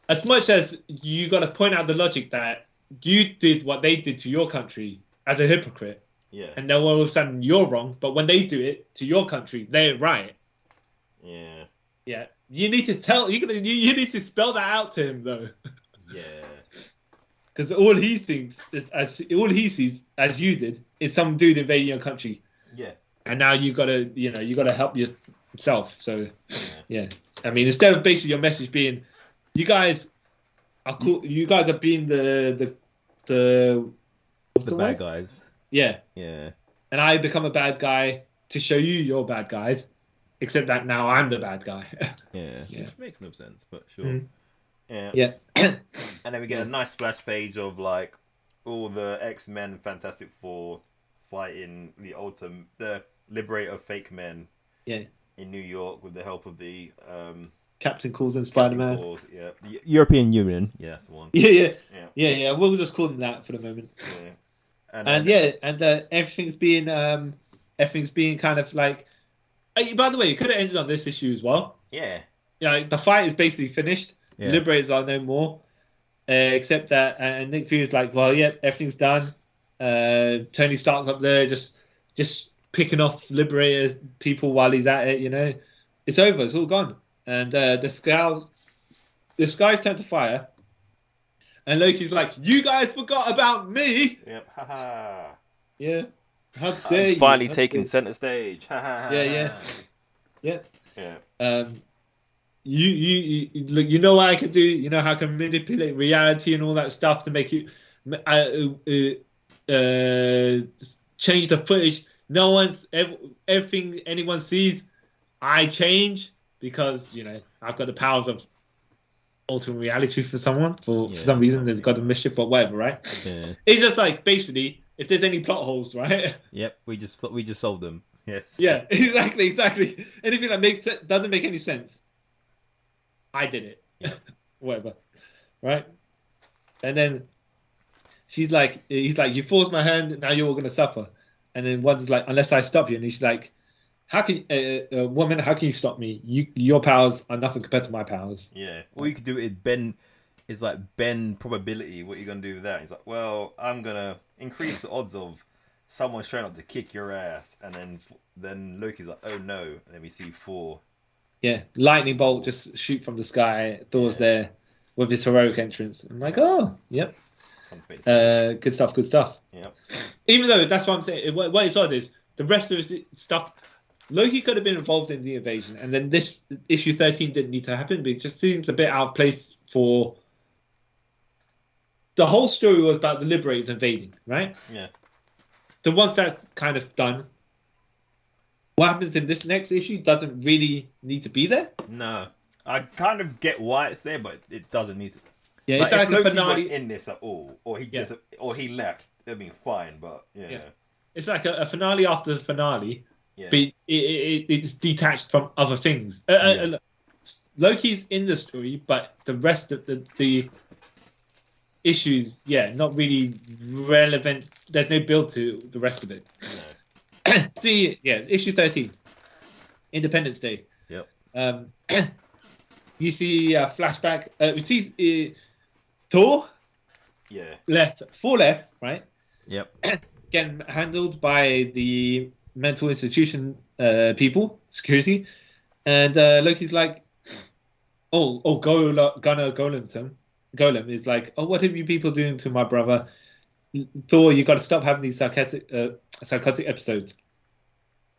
as much as you got to point out the logic that you did what they did to your country as a hypocrite, Yeah. and then all of a sudden you're wrong, but when they do it to your country, they're right. Yeah. Yeah, you need to tell you need to spell that out to him though, Yeah. because all he thinks is all he sees as you did is some dude invading your country. Yeah. And now you gotta help yourself. So, yeah. I mean, instead of basically your message being, you guys are cool. You guys are being the what's The word? bad guys. Yeah. Yeah. And I become a bad guy to show you you're bad guys, except that now I'm the bad guy. Yeah. Yeah. Which makes no sense, but sure. Mhm. Yeah. Yeah. And then we get a nice splash page of like all the X-Men and Fantastic Four fighting the Liberator fake men Yeah. in New York with the help of the Captain Coulson, Spider-Man. yeah, the European Union. Yeah, that's the one. Yeah. Yeah. We'll just call them that for the moment. Yeah. And everything's being kind of like. By the way, it could have ended on this issue as well. Yeah. The fight is basically finished. Yeah. Liberators are no more, except that and Nick Fury's like, well, yeah, everything's done. Tony Stark's up there, just picking off Liberators people while he's at it. It's over. It's all gone. And the skies turn to fire. And Loki's like, you guys forgot about me. Yep. Haha. Yeah. How dare you? Finally How taking dare- center stage. Yeah. Yeah. You know what I can do. You know how I can manipulate reality and all that stuff to make you change the footage. Everything anyone sees, I change because I've got the powers of altering reality for someone for some reason. There's got a mischief or whatever, right? Yeah. It's just like basically if there's any plot holes, right? Yep. We just solved them. Yes. Yeah, exactly. Anything that doesn't make any sense, I did it. Yeah. Whatever, right? And then he's like, you forced my hand, now you're all gonna suffer. And then one's like, unless I stop you, and he's like, how can woman? How can you stop me? Your powers are nothing compared to my powers. Yeah. All you could do is bend probability. What are you gonna do with that? He's like, well, I'm gonna increase the odds of someone showing up to kick your ass, and then Loki's like, oh no, and then we see Thor. Yeah, lightning bolt just shoot from the sky. Thor's there with his heroic entrance. I'm like, oh, yep. Good stuff. Yep. Even though that's what I'm saying, what it's odd is the rest of his stuff. Loki could have been involved in the invasion, and then this issue 13 didn't need to happen. But it just seems a bit out of place for. The whole story was about the Liberators invading, right? Yeah. So once that's kind of done, what happens in this next issue doesn't really need to be there. No, I kind of get why it's there, but it doesn't need to. Yeah, Like, it's if like a Loki finale. weren't in this at all, or he left, it'd be fine. But yeah. It's like a finale after the finale, Yeah. but it's detached from other things. Loki's in the story, but the rest of the issues, not really relevant. There's no build to the rest of it. No. See, issue 13, Independence Day. Yep. You see a flashback. You see Thor Yeah. Thor left, right? Yep. Getting handled by the mental institution people, security, and Loki's like, Golem is like, oh, what are you people doing to my brother? Thor, you got to stop having these psychotic episodes.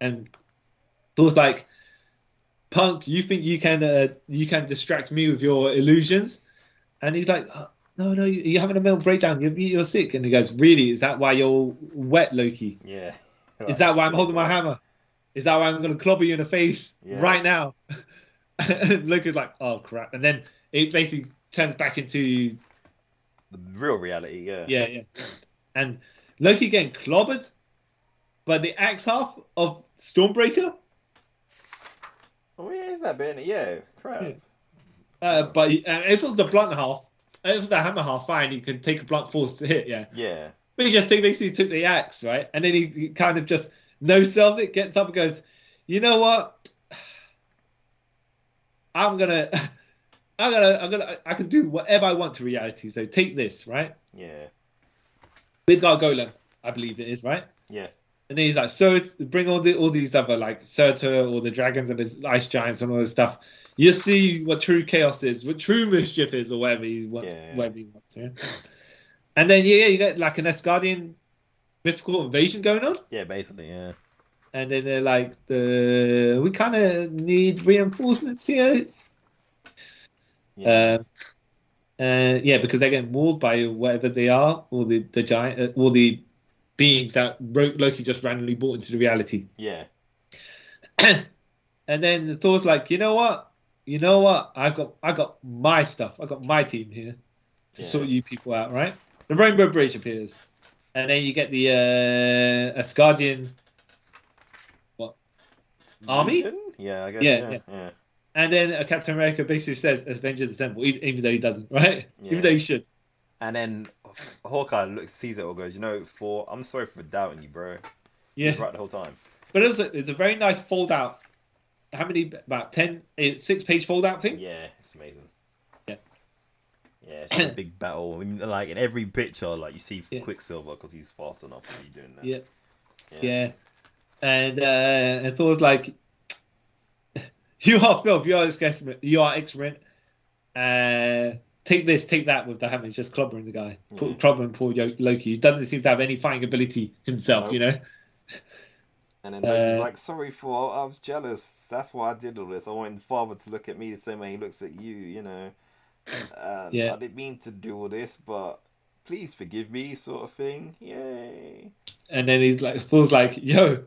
And Thor's like, punk, you think you can distract me with your illusions? And he's like, "Oh, no, no, you're having a mental breakdown. You're sick." And he goes, "Really? Is that why you're wet, Loki? Yeah. Is Like, that why I'm silly holding my boy. hammer? Is that why I'm going to clobber you in the face Yeah. right now?" And Loki's like, "Oh crap!" And then it basically turns back into The real reality, yeah. yeah. And Loki getting clobbered by the axe half of Stormbreaker. Oh, yeah, is that bit? Yeah, crap. Yeah. But if it was the blunt half, if it was the hammer half, fine, you can take a blunt force to hit, yeah. Yeah. But he just basically took the axe, right? And then he kind of just no sells it, gets up and goes, "You know what? I'm gonna, I can do whatever I want to reality. So take this, right? Yeah. Midgard Golem, I believe it is, right? Yeah. And then he's like, so bring all these other like Surtur, all the dragons and the ice giants and all this stuff. You see what true chaos is, what true mischief is, or whatever he wants. Yeah. Whatever he wants. Yeah. And then you get like an Asgardian mythical invasion going on. Yeah, basically, yeah. And then they're like, we kind of need reinforcements here. Yeah. Yeah, because they're getting mauled by whatever they are, all the giant, all the beings that Loki just randomly brought into the reality. Yeah. And then Thor's like, you know what? I got my stuff. I got my team here to sort you people out, right? The Rainbow Bridge appears, and then you get the Asgardian army. Legion? Yeah, I guess. Yeah. And then Captain America basically says Avengers Assemble, even though he doesn't, right? Yeah. Even though he should. And then Hawkeye sees it all, goes, Thor, I'm sorry for doubting you, bro. Yeah. He was right the whole time. But it's a very nice fold out. How many? About 6-page fold out thing? Yeah, it's amazing. Yeah. Yeah, it's just a big battle. I mean, like in every picture, like you see Quicksilver because he's fast enough to be doing that. Yeah. And Thor's like, you are filth, you are excrement. Take this, take that with the hammer. He's just clobbering the guy. Clobbering poor Loki. He doesn't seem to have any fighting ability himself, you know? And then Loki's like, sorry, Thor, I was jealous. That's why I did all this. I wanted Father to look at me the same way he looks at you, you know. I didn't mean to do all this, but please forgive me, sort of thing. Yay. And then he's like, Thor's like, yo,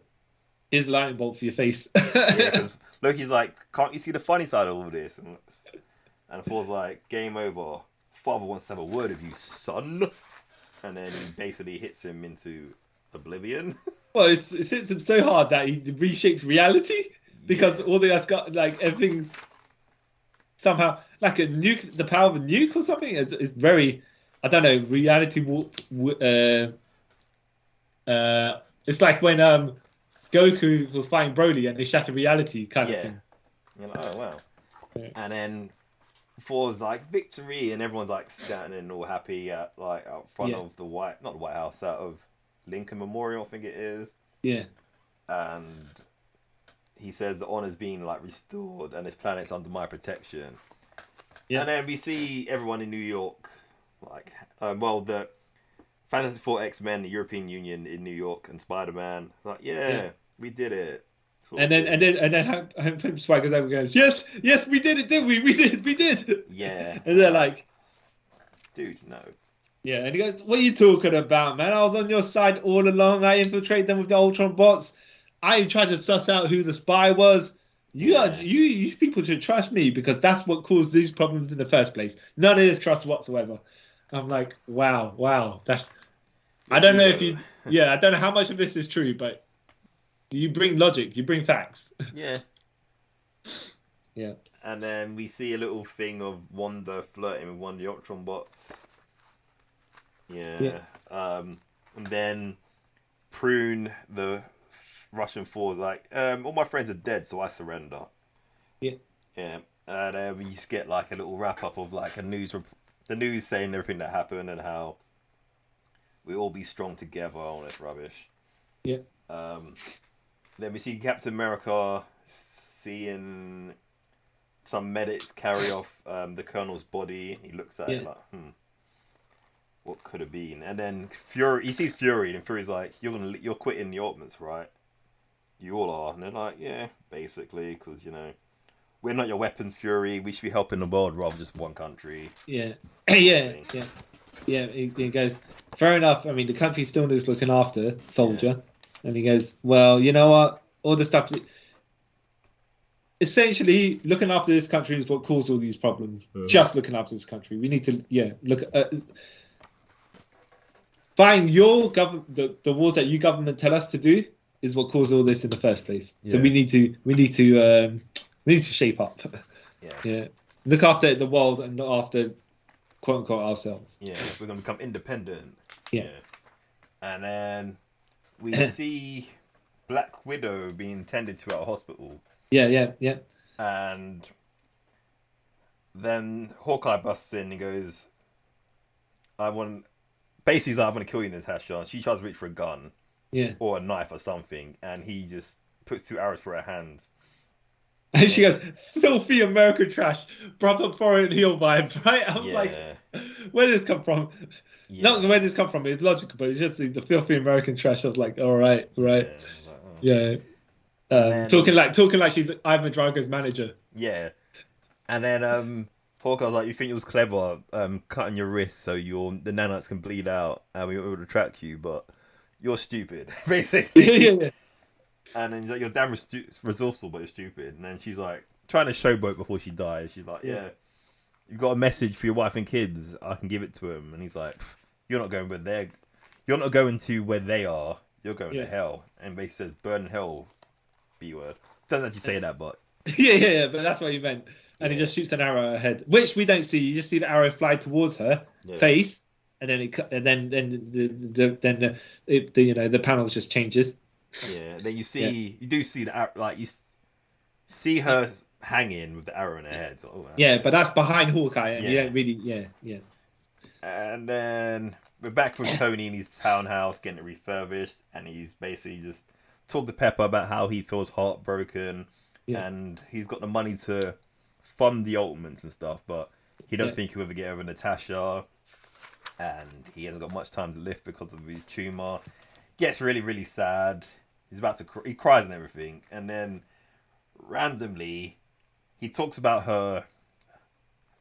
here's a lightning bolt for your face. Yeah, because Loki's like, can't you see the funny side of all this? And Thor's like, game over. Father wants to have a word with you, son. And then he basically hits him into oblivion. Well, it hits him so hard that he reshapes reality because all the Asgard, like everything, somehow like a nuke, the power of a nuke or something. It's very, I don't know, reality. It's like when Goku was fighting Broly and they shattered reality kind of thing. You're like, oh wow. Yeah. And then Thor's like victory, and everyone's like standing all happy at like out front of the not the White House, out of Lincoln Memorial, I think it is. Yeah. And he says the honor's been like restored and this planet's under my protection. Yeah. And then we see everyone in New York, like, the Fantastic Four, X-Men, the European Union in New York, and Spider-Man. Like, we did it. And then Pim swaggers over and goes, yes, we did it, didn't we? We did. Yeah. And they're like, dude, no. Yeah, and he goes, what are you talking about, man? I was on your side all along. I infiltrated them with the Ultron bots. I tried to suss out who the spy was. You people should trust me because that's what caused these problems in the first place. None of this trust whatsoever. I'm like, wow. I don't know if you... Yeah, I don't know how much of this is true, but you bring logic. You bring facts. Yeah. Yeah. And then we see a little thing of Wanda flirting with one of the Ultron bots. Yeah. And then Prune, the Russian Thor, is like, all my friends are dead, so I surrender. Yeah. Yeah. And we just get like a little wrap up of like the news saying everything that happened and how we all be strong together, all this rubbish. Yeah. Then we see Captain America seeing some medics carry off the Colonel's body. He looks at it like, what could have been? And then Fury, he sees Fury, and Fury's like, you're quitting the Ultimates, right? You all are. And they're like, yeah, basically, because, we're not your weapons, Fury. We should be helping the world rather than just one country. Yeah. Yeah. He goes, fair enough. I mean, the country still needs looking after, soldier. And he goes, well, you know what? All the stuff. Essentially, looking after this country is what caused all these problems. Just looking after this country. We need to, look at. Find your government. The wars that you government tell us to do is what caused all this in the first place. Yeah. So we need to shape up. Yeah. Look after the world and not after, quote unquote, ourselves. Yeah, we're gonna become independent. Yeah. And then we see Black Widow being tended to at a hospital. Yeah. And then Hawkeye busts in and goes, basically he's like, I'm gonna kill you, Natasha. She tries to reach for a gun. Yeah. Or a knife or something, and he just puts 2 arrows through her hands. And she goes, filthy American trash, proper foreign heel vibes, right? I was like, where did this come from? Yeah. Not where did this come from, it's logical, but it's just the filthy American trash. I was like, all right. Yeah. Talking like she's Ivan Drago's manager. Yeah. And then Hawkeye's like, you think it was clever cutting your wrist so the nanites can bleed out and we would attract you, but you're stupid, basically. Yeah. And then he's like, you're damn resourceful, but you're stupid. And then she's like, trying to showboat before she dies. She's like, yeah, you've got a message for your wife and kids. I can give it to him. And he's like, you're not going to where they are. You're going to hell. And basically says, burn in hell, B-word. Doesn't actually say that, but... Yeah, but that's what he meant. And he just shoots an arrow at her head, which we don't see. You just see the arrow fly towards her face, and then the panel just changes. Yeah, then you do see you see her hanging with the arrow in her head. But that's behind Hawkeye, and you don't really, And then we're back with Tony in his townhouse getting it refurbished, and he's basically just talked to Pepper about how he feels heartbroken, and he's got the money to fund the Ultimates and stuff, but he don't think he'll ever get over Natasha, and he hasn't got much time to live because of his tumor. Gets really, really sad. He's about to he cries and everything, and then randomly he talks about her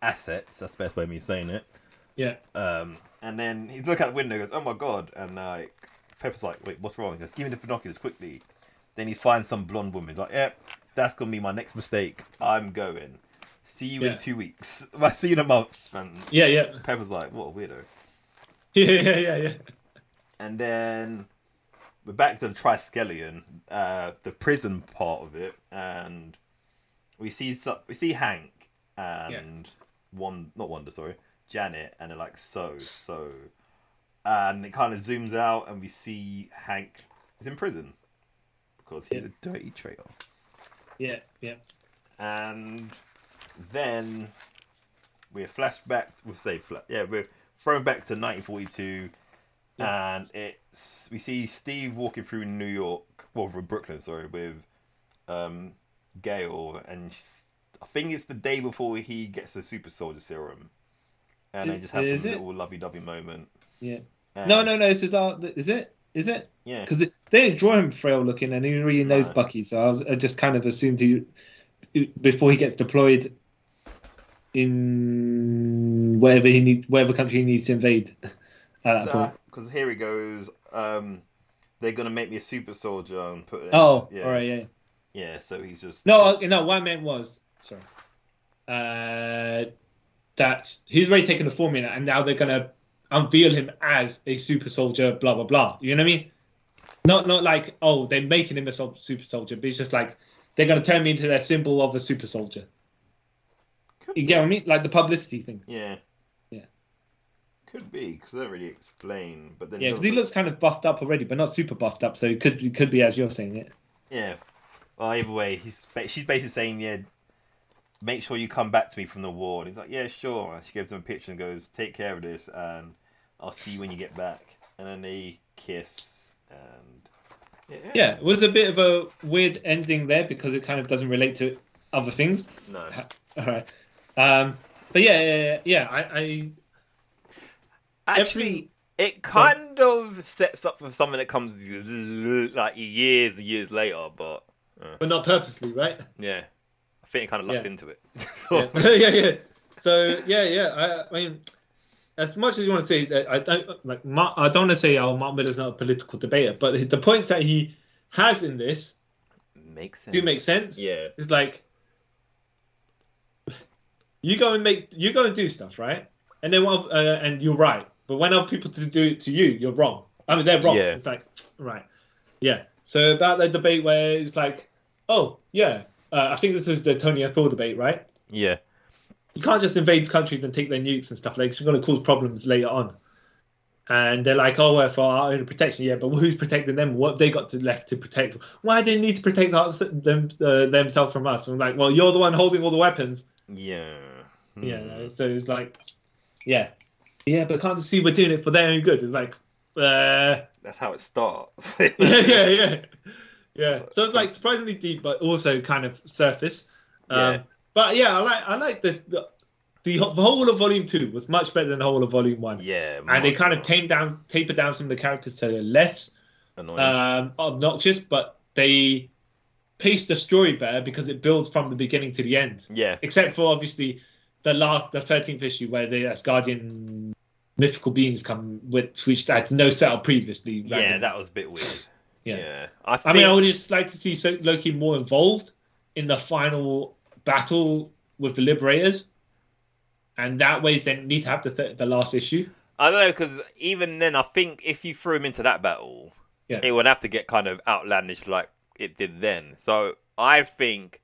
assets. That's the best way of me saying it. Yeah. And then he looks out the window and goes, oh my god, and Pepper's like, wait, what's wrong? He goes, give me the binoculars quickly. Then he finds some blonde woman. He's like, yep, that's gonna be my next mistake. I'm going. See you in 2 weeks. I see you in a month. And Pepper's like, what a weirdo. Yeah. And then we're back to the Triskelion, the prison part of it, and we see Hank and Janet, and they're like so, and it kind of zooms out, and we see Hank is in prison because he's a dirty traitor. Yeah. And then we're we're thrown back to 1942. And we see Steve walking through Brooklyn, with Gale, and I think it's the day before he gets the super soldier serum, and they just have some little lovey-dovey moment. Yeah. No. Is it? Yeah. Because they draw him frail looking, and he really knows Bucky, so I just kind of assumed before he gets deployed in whatever country he needs to invade. Because here he goes. They're gonna make me a super soldier and put it. All right, yeah. Yeah, so he's just no. What I meant was that he's already taken the formula, and now they're gonna unveil him as a super soldier. Blah blah blah. You know what I mean? Not like they're making him a super soldier, but it's just like they're gonna turn me into their symbol of a super soldier. You get what I mean? Like the publicity thing. Yeah. Could be, because they don't really explain. But then because he looks kind of buffed up already, but not super buffed up. So it could be as you're saying it. Yeah. Well, either way, she's basically saying, make sure you come back to me from the war. And he's like, yeah, sure. And she gives him a picture and goes, take care of this, and I'll see you when you get back. And then they kiss, and it was a bit of a weird ending there because it kind of doesn't relate to other things. No. All right. But I actually, it kind of sets up for something that comes like years and years later, but not purposely, right? Yeah, I think it kind of lucked Yeah. into it. Yeah. So I mean, as much as you want to say that, I don't like. I don't want to say, Mark Millar's not a political debater, but the points that he has in this Makes sense. do make sense. Yeah. It's like you go and do stuff, right? And then and you're right, but when other people to do it to you, you're wrong. I mean, they're wrong. Yeah. It's like right, yeah. So about the debate where it's like, oh yeah, I think this is the Tony and Thor debate, right? Yeah. You can't just invade countries and take their nukes and stuff like. It's going to cause problems later on. And they're like, oh, well, for our own protection, yeah, but who's protecting them? What have they got left to protect? Why do they need to protect themselves from us? And I'm like, well, you're the one holding all the weapons. Yeah. Yeah, so it's like, yeah, but can't they see we're doing it for their own good? It's like, That's how it starts. yeah. So it's like surprisingly deep, but also kind of surface. Yeah. But yeah, I like this. The whole of Volume 2 was much better than the whole of Volume 1. Yeah. And they much kind of more. tapered down some of the characters so they're less Annoying. obnoxious, but they pace the story better because it builds from the beginning to the end. Yeah. Except for obviously the 13th issue where the Asgardian mythical beings come with, which had no setup previously. Yeah, randomly. that was a bit weird. Yeah. I mean, I would just like to see Loki more involved in the final battle with the Liberators. And that way, they need to have the last issue. I don't know, because even then, I think if you threw him into that battle, it would have to get kind of outlandish like it did then. So I think,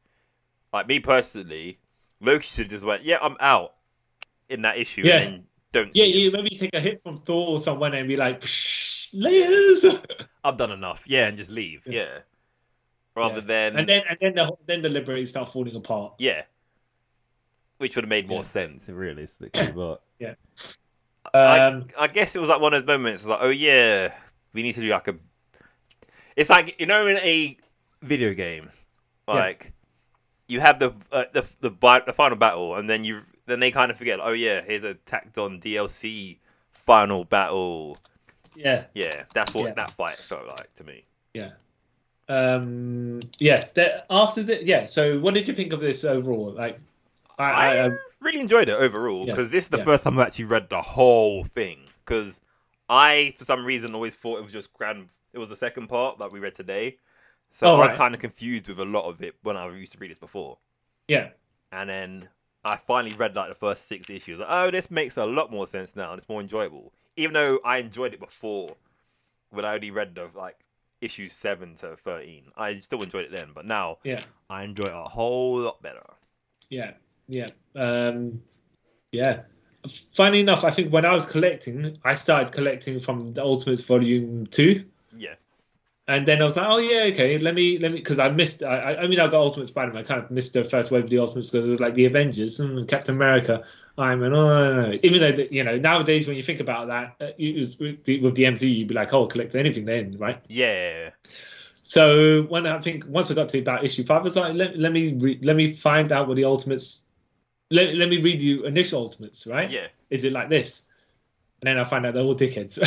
like me personally, Loki should just went, yeah, I'm out in that issue, and then don't see you maybe take a hit from Thor or someone and be like, layers. I've done enough, and just leave, rather than and then the Liberators start falling apart. Which would have made more sense, realistically. But I guess it was like one of those moments. It's like, oh yeah, we need to do like a. It's like, in a video game, like you have the final battle, and then they kind of forget. Like, oh yeah, here's a tacked on DLC final battle. Yeah, that's what that fight felt like to me. So what did you think of this overall? Like, I really enjoyed it overall because this is the first time I've actually read the whole thing. Because I, for some reason, always thought it was just grand. It was the second part that we read today, so I was kind of confused with a lot of it when I used to read this before. Yeah, and then I finally read like the first 6 issues. Like, oh, this makes a lot more sense now, and it's more enjoyable. Even though I enjoyed it before, when I only read the issues 7 to 13, I still enjoyed it then. But now, I enjoy it a whole lot better. Funny enough, I think when I was collecting, I started collecting from the Ultimates Volume 2. And then I was like, oh yeah, okay, let me, because I missed. I mean, I got Ultimate Spider-Man. I kind of missed the first wave of the Ultimates because it was like the Avengers and Captain America, Iron Man. No. Even though nowadays when you think about that, with the MCU, you'd be like, oh, collect anything then, right? Yeah. So once I got to about issue 5, I was like, let me find out what the Ultimates. Let me read you initial Ultimates, right? Yeah. Is it like this? And then I find out they're all dickheads.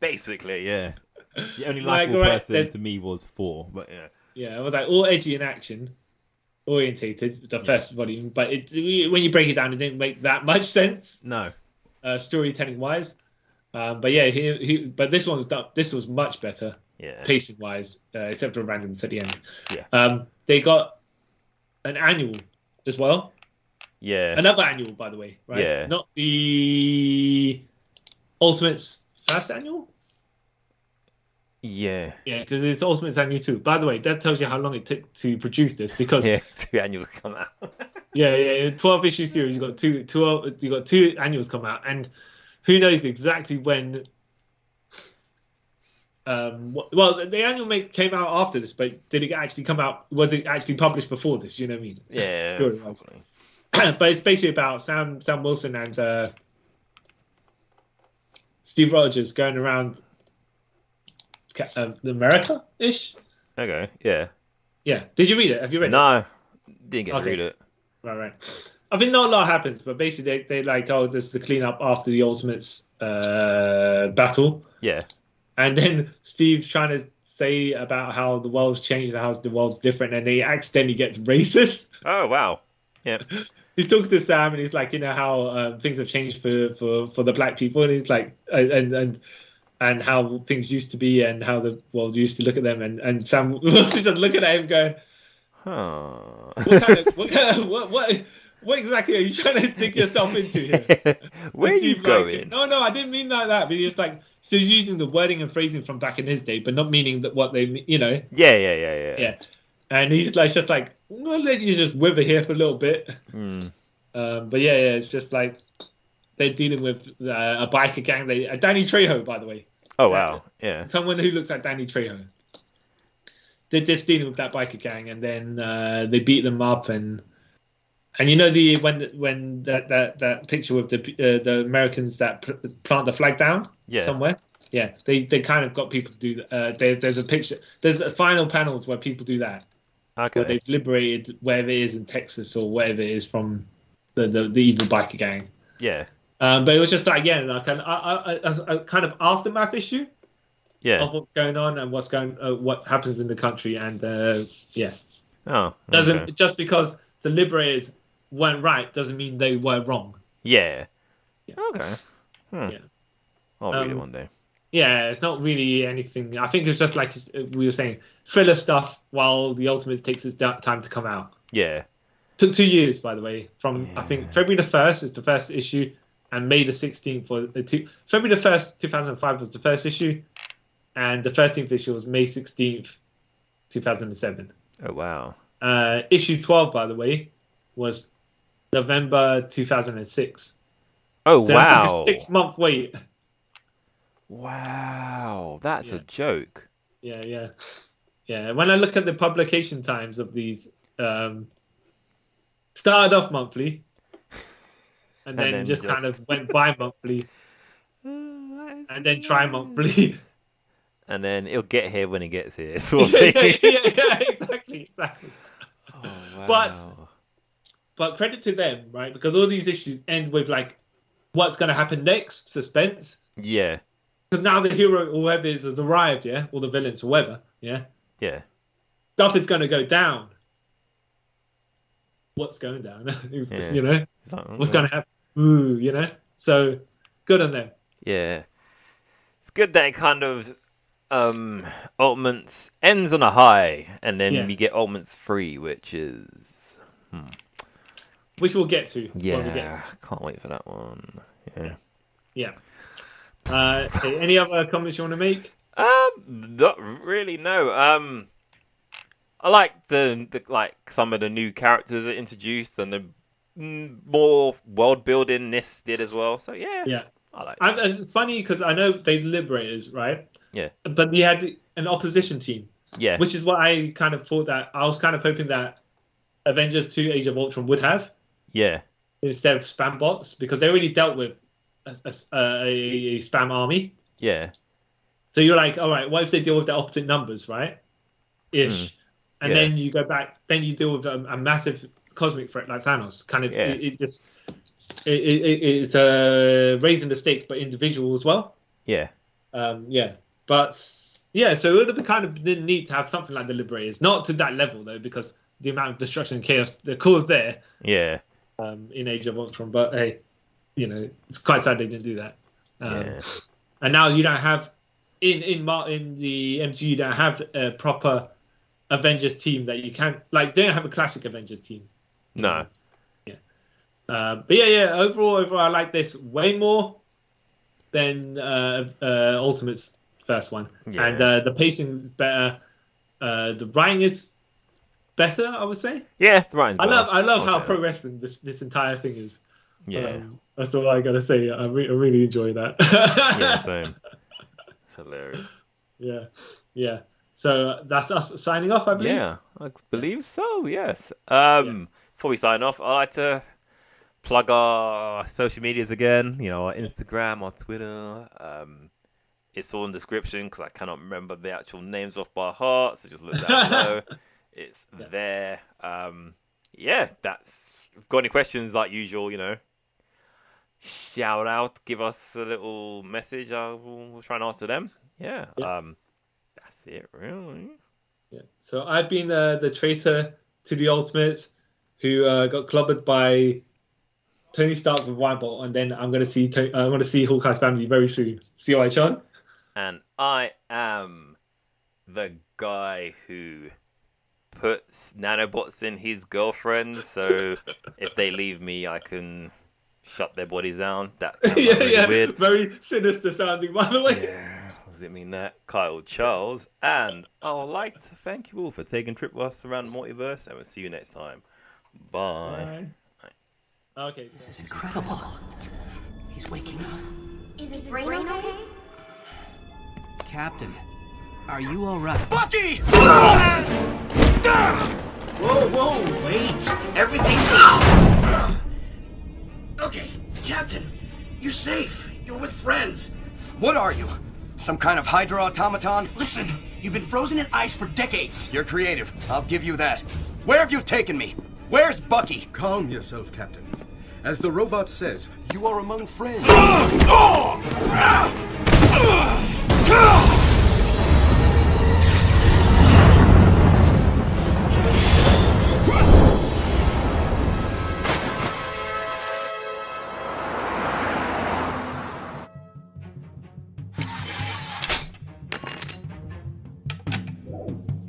Basically, yeah. The only Like, likable right, person to me was 4, but yeah. Yeah, it was like all edgy and action orientated, the first volume. But when you break it down, it didn't make that much sense. No. Storytelling wise. But yeah, but this was much better. Yeah. Pacing wise, except for randoms at the end. Yeah. They got an annual as well. Yeah. Another annual, by the way, right? Yeah. Not the Ultimates first annual? Yeah. Yeah, because it's Ultimates annual 2. By the way, that tells you how long it took to produce this because 2 annuals come out. yeah, 12 issue series, you got two annuals come out, and who knows exactly when. Well, the annual came out after this, but did it actually come out? Was it actually published before this? You know what I mean? Yeah. But it's basically about Sam Wilson and Steve Rogers going around America-ish. Okay, yeah. Yeah. Did you read it? Have you read it? No, didn't get to read it. Right. I think not a lot happens, but basically they like, oh, this is the cleanup after the Ultimates battle. Yeah. And then Steve's trying to say about how the world's changed and how the world's different, and he accidentally gets racist. Oh wow. Yeah. He's talking to Sam, and he's like, how things have changed for the black people, and he's like, and how things used to be, and how the world used to look at them, and Sam was just looking at him, going, Huh. what exactly are you trying to dig yourself into here? Where are you going? No, I didn't mean like that. But he's like, so he's using the wording and phrasing from back in his day, but not meaning that what they, Yeah. And he's like, just like, well, let you just wither here for a little bit. But yeah, it's just like they're dealing with a biker gang. Danny Trejo, by the way. Oh wow, yeah. Someone who looks like Danny Trejo. They're just dealing with that biker gang, and then they beat them up, and when that picture with the Americans that plant the flag down somewhere, they kind of got people to do that. There's a picture. There's final panels where people do that. Okay. Where they've liberated wherever it is in Texas or wherever it is from the evil biker gang. Yeah. But it was just like a kind of aftermath issue. Yeah. Of what's going on and what happens in the country, and Oh. doesn't just because the liberators weren't right doesn't mean they were wrong. Yeah. Okay. Yeah. I'll read it one day. Yeah, it's not really anything. I think it's just like we were saying, filler stuff while the Ultimate takes its time to come out. Yeah. Took 2 years, by the way. From I think February the 1st is the first issue, and May the 16th for February the 1st, 2005 was the first issue, and the 13th issue was May 16th, 2007. Oh wow. Issue 12, by the way, was November 2006. Oh so wow. Like a 6-month wait. Wow, that's a joke. Yeah. When I look at the publication times of these, started off monthly, and then just kind of went bi-monthly, and then tri-monthly. And then it'll get here when it gets here, sort of thing. Exactly. Oh, wow. But credit to them, right? Because all these issues end with like, what's going to happen next? Suspense. Yeah. Because now the hero or whoever has arrived, or the villains, whoever, Yeah. stuff is going to go down. What's going down? What's going to happen? Ooh, So, good on them. Yeah. It's good that it kind of Ultimates ends on a high, and then we get Ultimates 3, which is which we'll get to. Yeah, can't wait for that one. Yeah. Any other comments you want to make? Not really. No. I like the some of the new characters that introduced, and the more world building this did as well. So yeah. I like it. It's funny because I know they liberators, right? Yeah. But they had an opposition team. Yeah. Which is what I kind of thought that I was kind of hoping that Avengers 2 Age of Ultron would have. Yeah. Instead of spam bots, because they already dealt with a spam army. Yeah. So you're like, all right, what if they deal with the opposite numbers, right? Ish. And then you go back, then you deal with a massive cosmic threat like Thanos. Kind of, it's raising the stakes, but individual as well. Yeah. But so it would have kind of been neat to have something like the Liberators, not to that level though, because the amount of destruction and chaos that caused there. Yeah. In Age of Ultron, but hey, it's quite sad they didn't do that. And now you don't have in the MCU, you don't have a proper Avengers team that you can they don't have a classic Avengers team. No. But overall, I like this way more than Ultimate's first one, and the pacing is better. The writing is better, I would say. Yeah, the writing's better. I love how pro wrestling this entire thing is. Yeah, that's all I gotta say. I really enjoy that. Yeah, same. It's hilarious. Yeah. So that's us signing off, I believe. Yeah, I believe so. Yes. Before we sign off, I'd like to plug our social medias again. Our Instagram, our Twitter. It's all in the description because I cannot remember the actual names off by heart. So just look down below. It's there. That's. If you've got any questions, like usual, shout out, give us a little message. We'll try and answer them. That's it, really? Yeah. So I've been the traitor to the Ultimates who got clobbered by Tony Stark with one bolt, and then I'm gonna see Hawkeye's family very soon. See you, Sean? And I am the guy who puts nanobots in his girlfriends, so if they leave me, I can shut their bodies down. That really weird. Very sinister sounding, by the way. Yeah, does it mean that? Kyle Charles, and I would like to thank you all for taking a trip with us around the multiverse, and we'll see you next time. Bye. Okay. This is incredible. He's waking up. Is his brain okay? Captain, are you all right? Bucky! Whoa, wait. Everything's... Okay, Captain, you're safe. You're with friends. What are you? Some kind of Hydra automaton? Listen, you've been frozen in ice for decades. You're creative. I'll give you that. Where have you taken me? Where's Bucky? Calm yourself, Captain. As the robot says, you are among friends.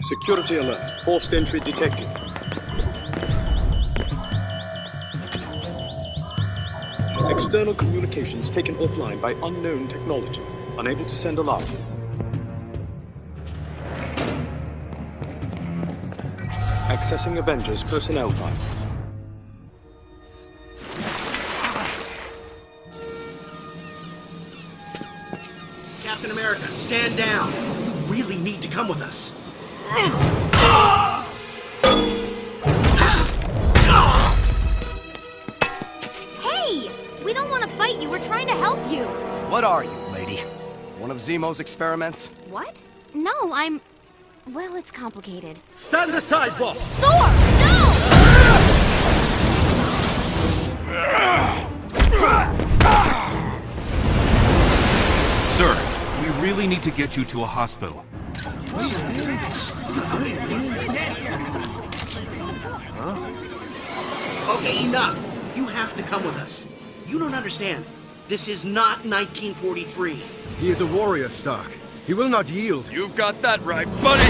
Security alert. Forced entry detected. External communications taken offline by unknown technology. Unable to send alarm. Accessing Avengers personnel files. Captain America, stand down. You really need to come with us. Hey! We don't want to fight you. We're trying to help you. What are you, lady? One of Zemo's experiments? What? No, I'm... Well, it's complicated. Stand aside, boss! Thor! No! Sir, we really need to get you to a hospital. Okay, enough. You have to come with us. You don't understand. This is not 1943. He is a warrior, Stark. He will not yield. You've got that right, buddy!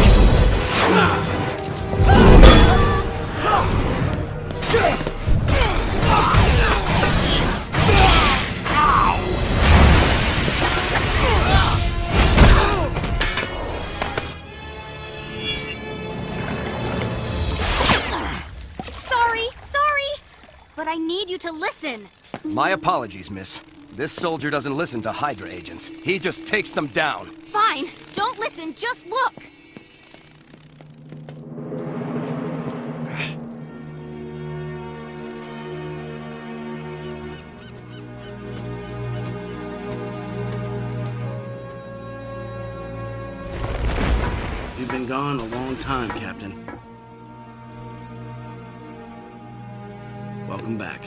Sorry! But I need you to listen. My apologies, miss. This soldier doesn't listen to Hydra agents. He just takes them down. Fine. Don't listen. Just look. You've been gone a long time, Captain. Welcome back.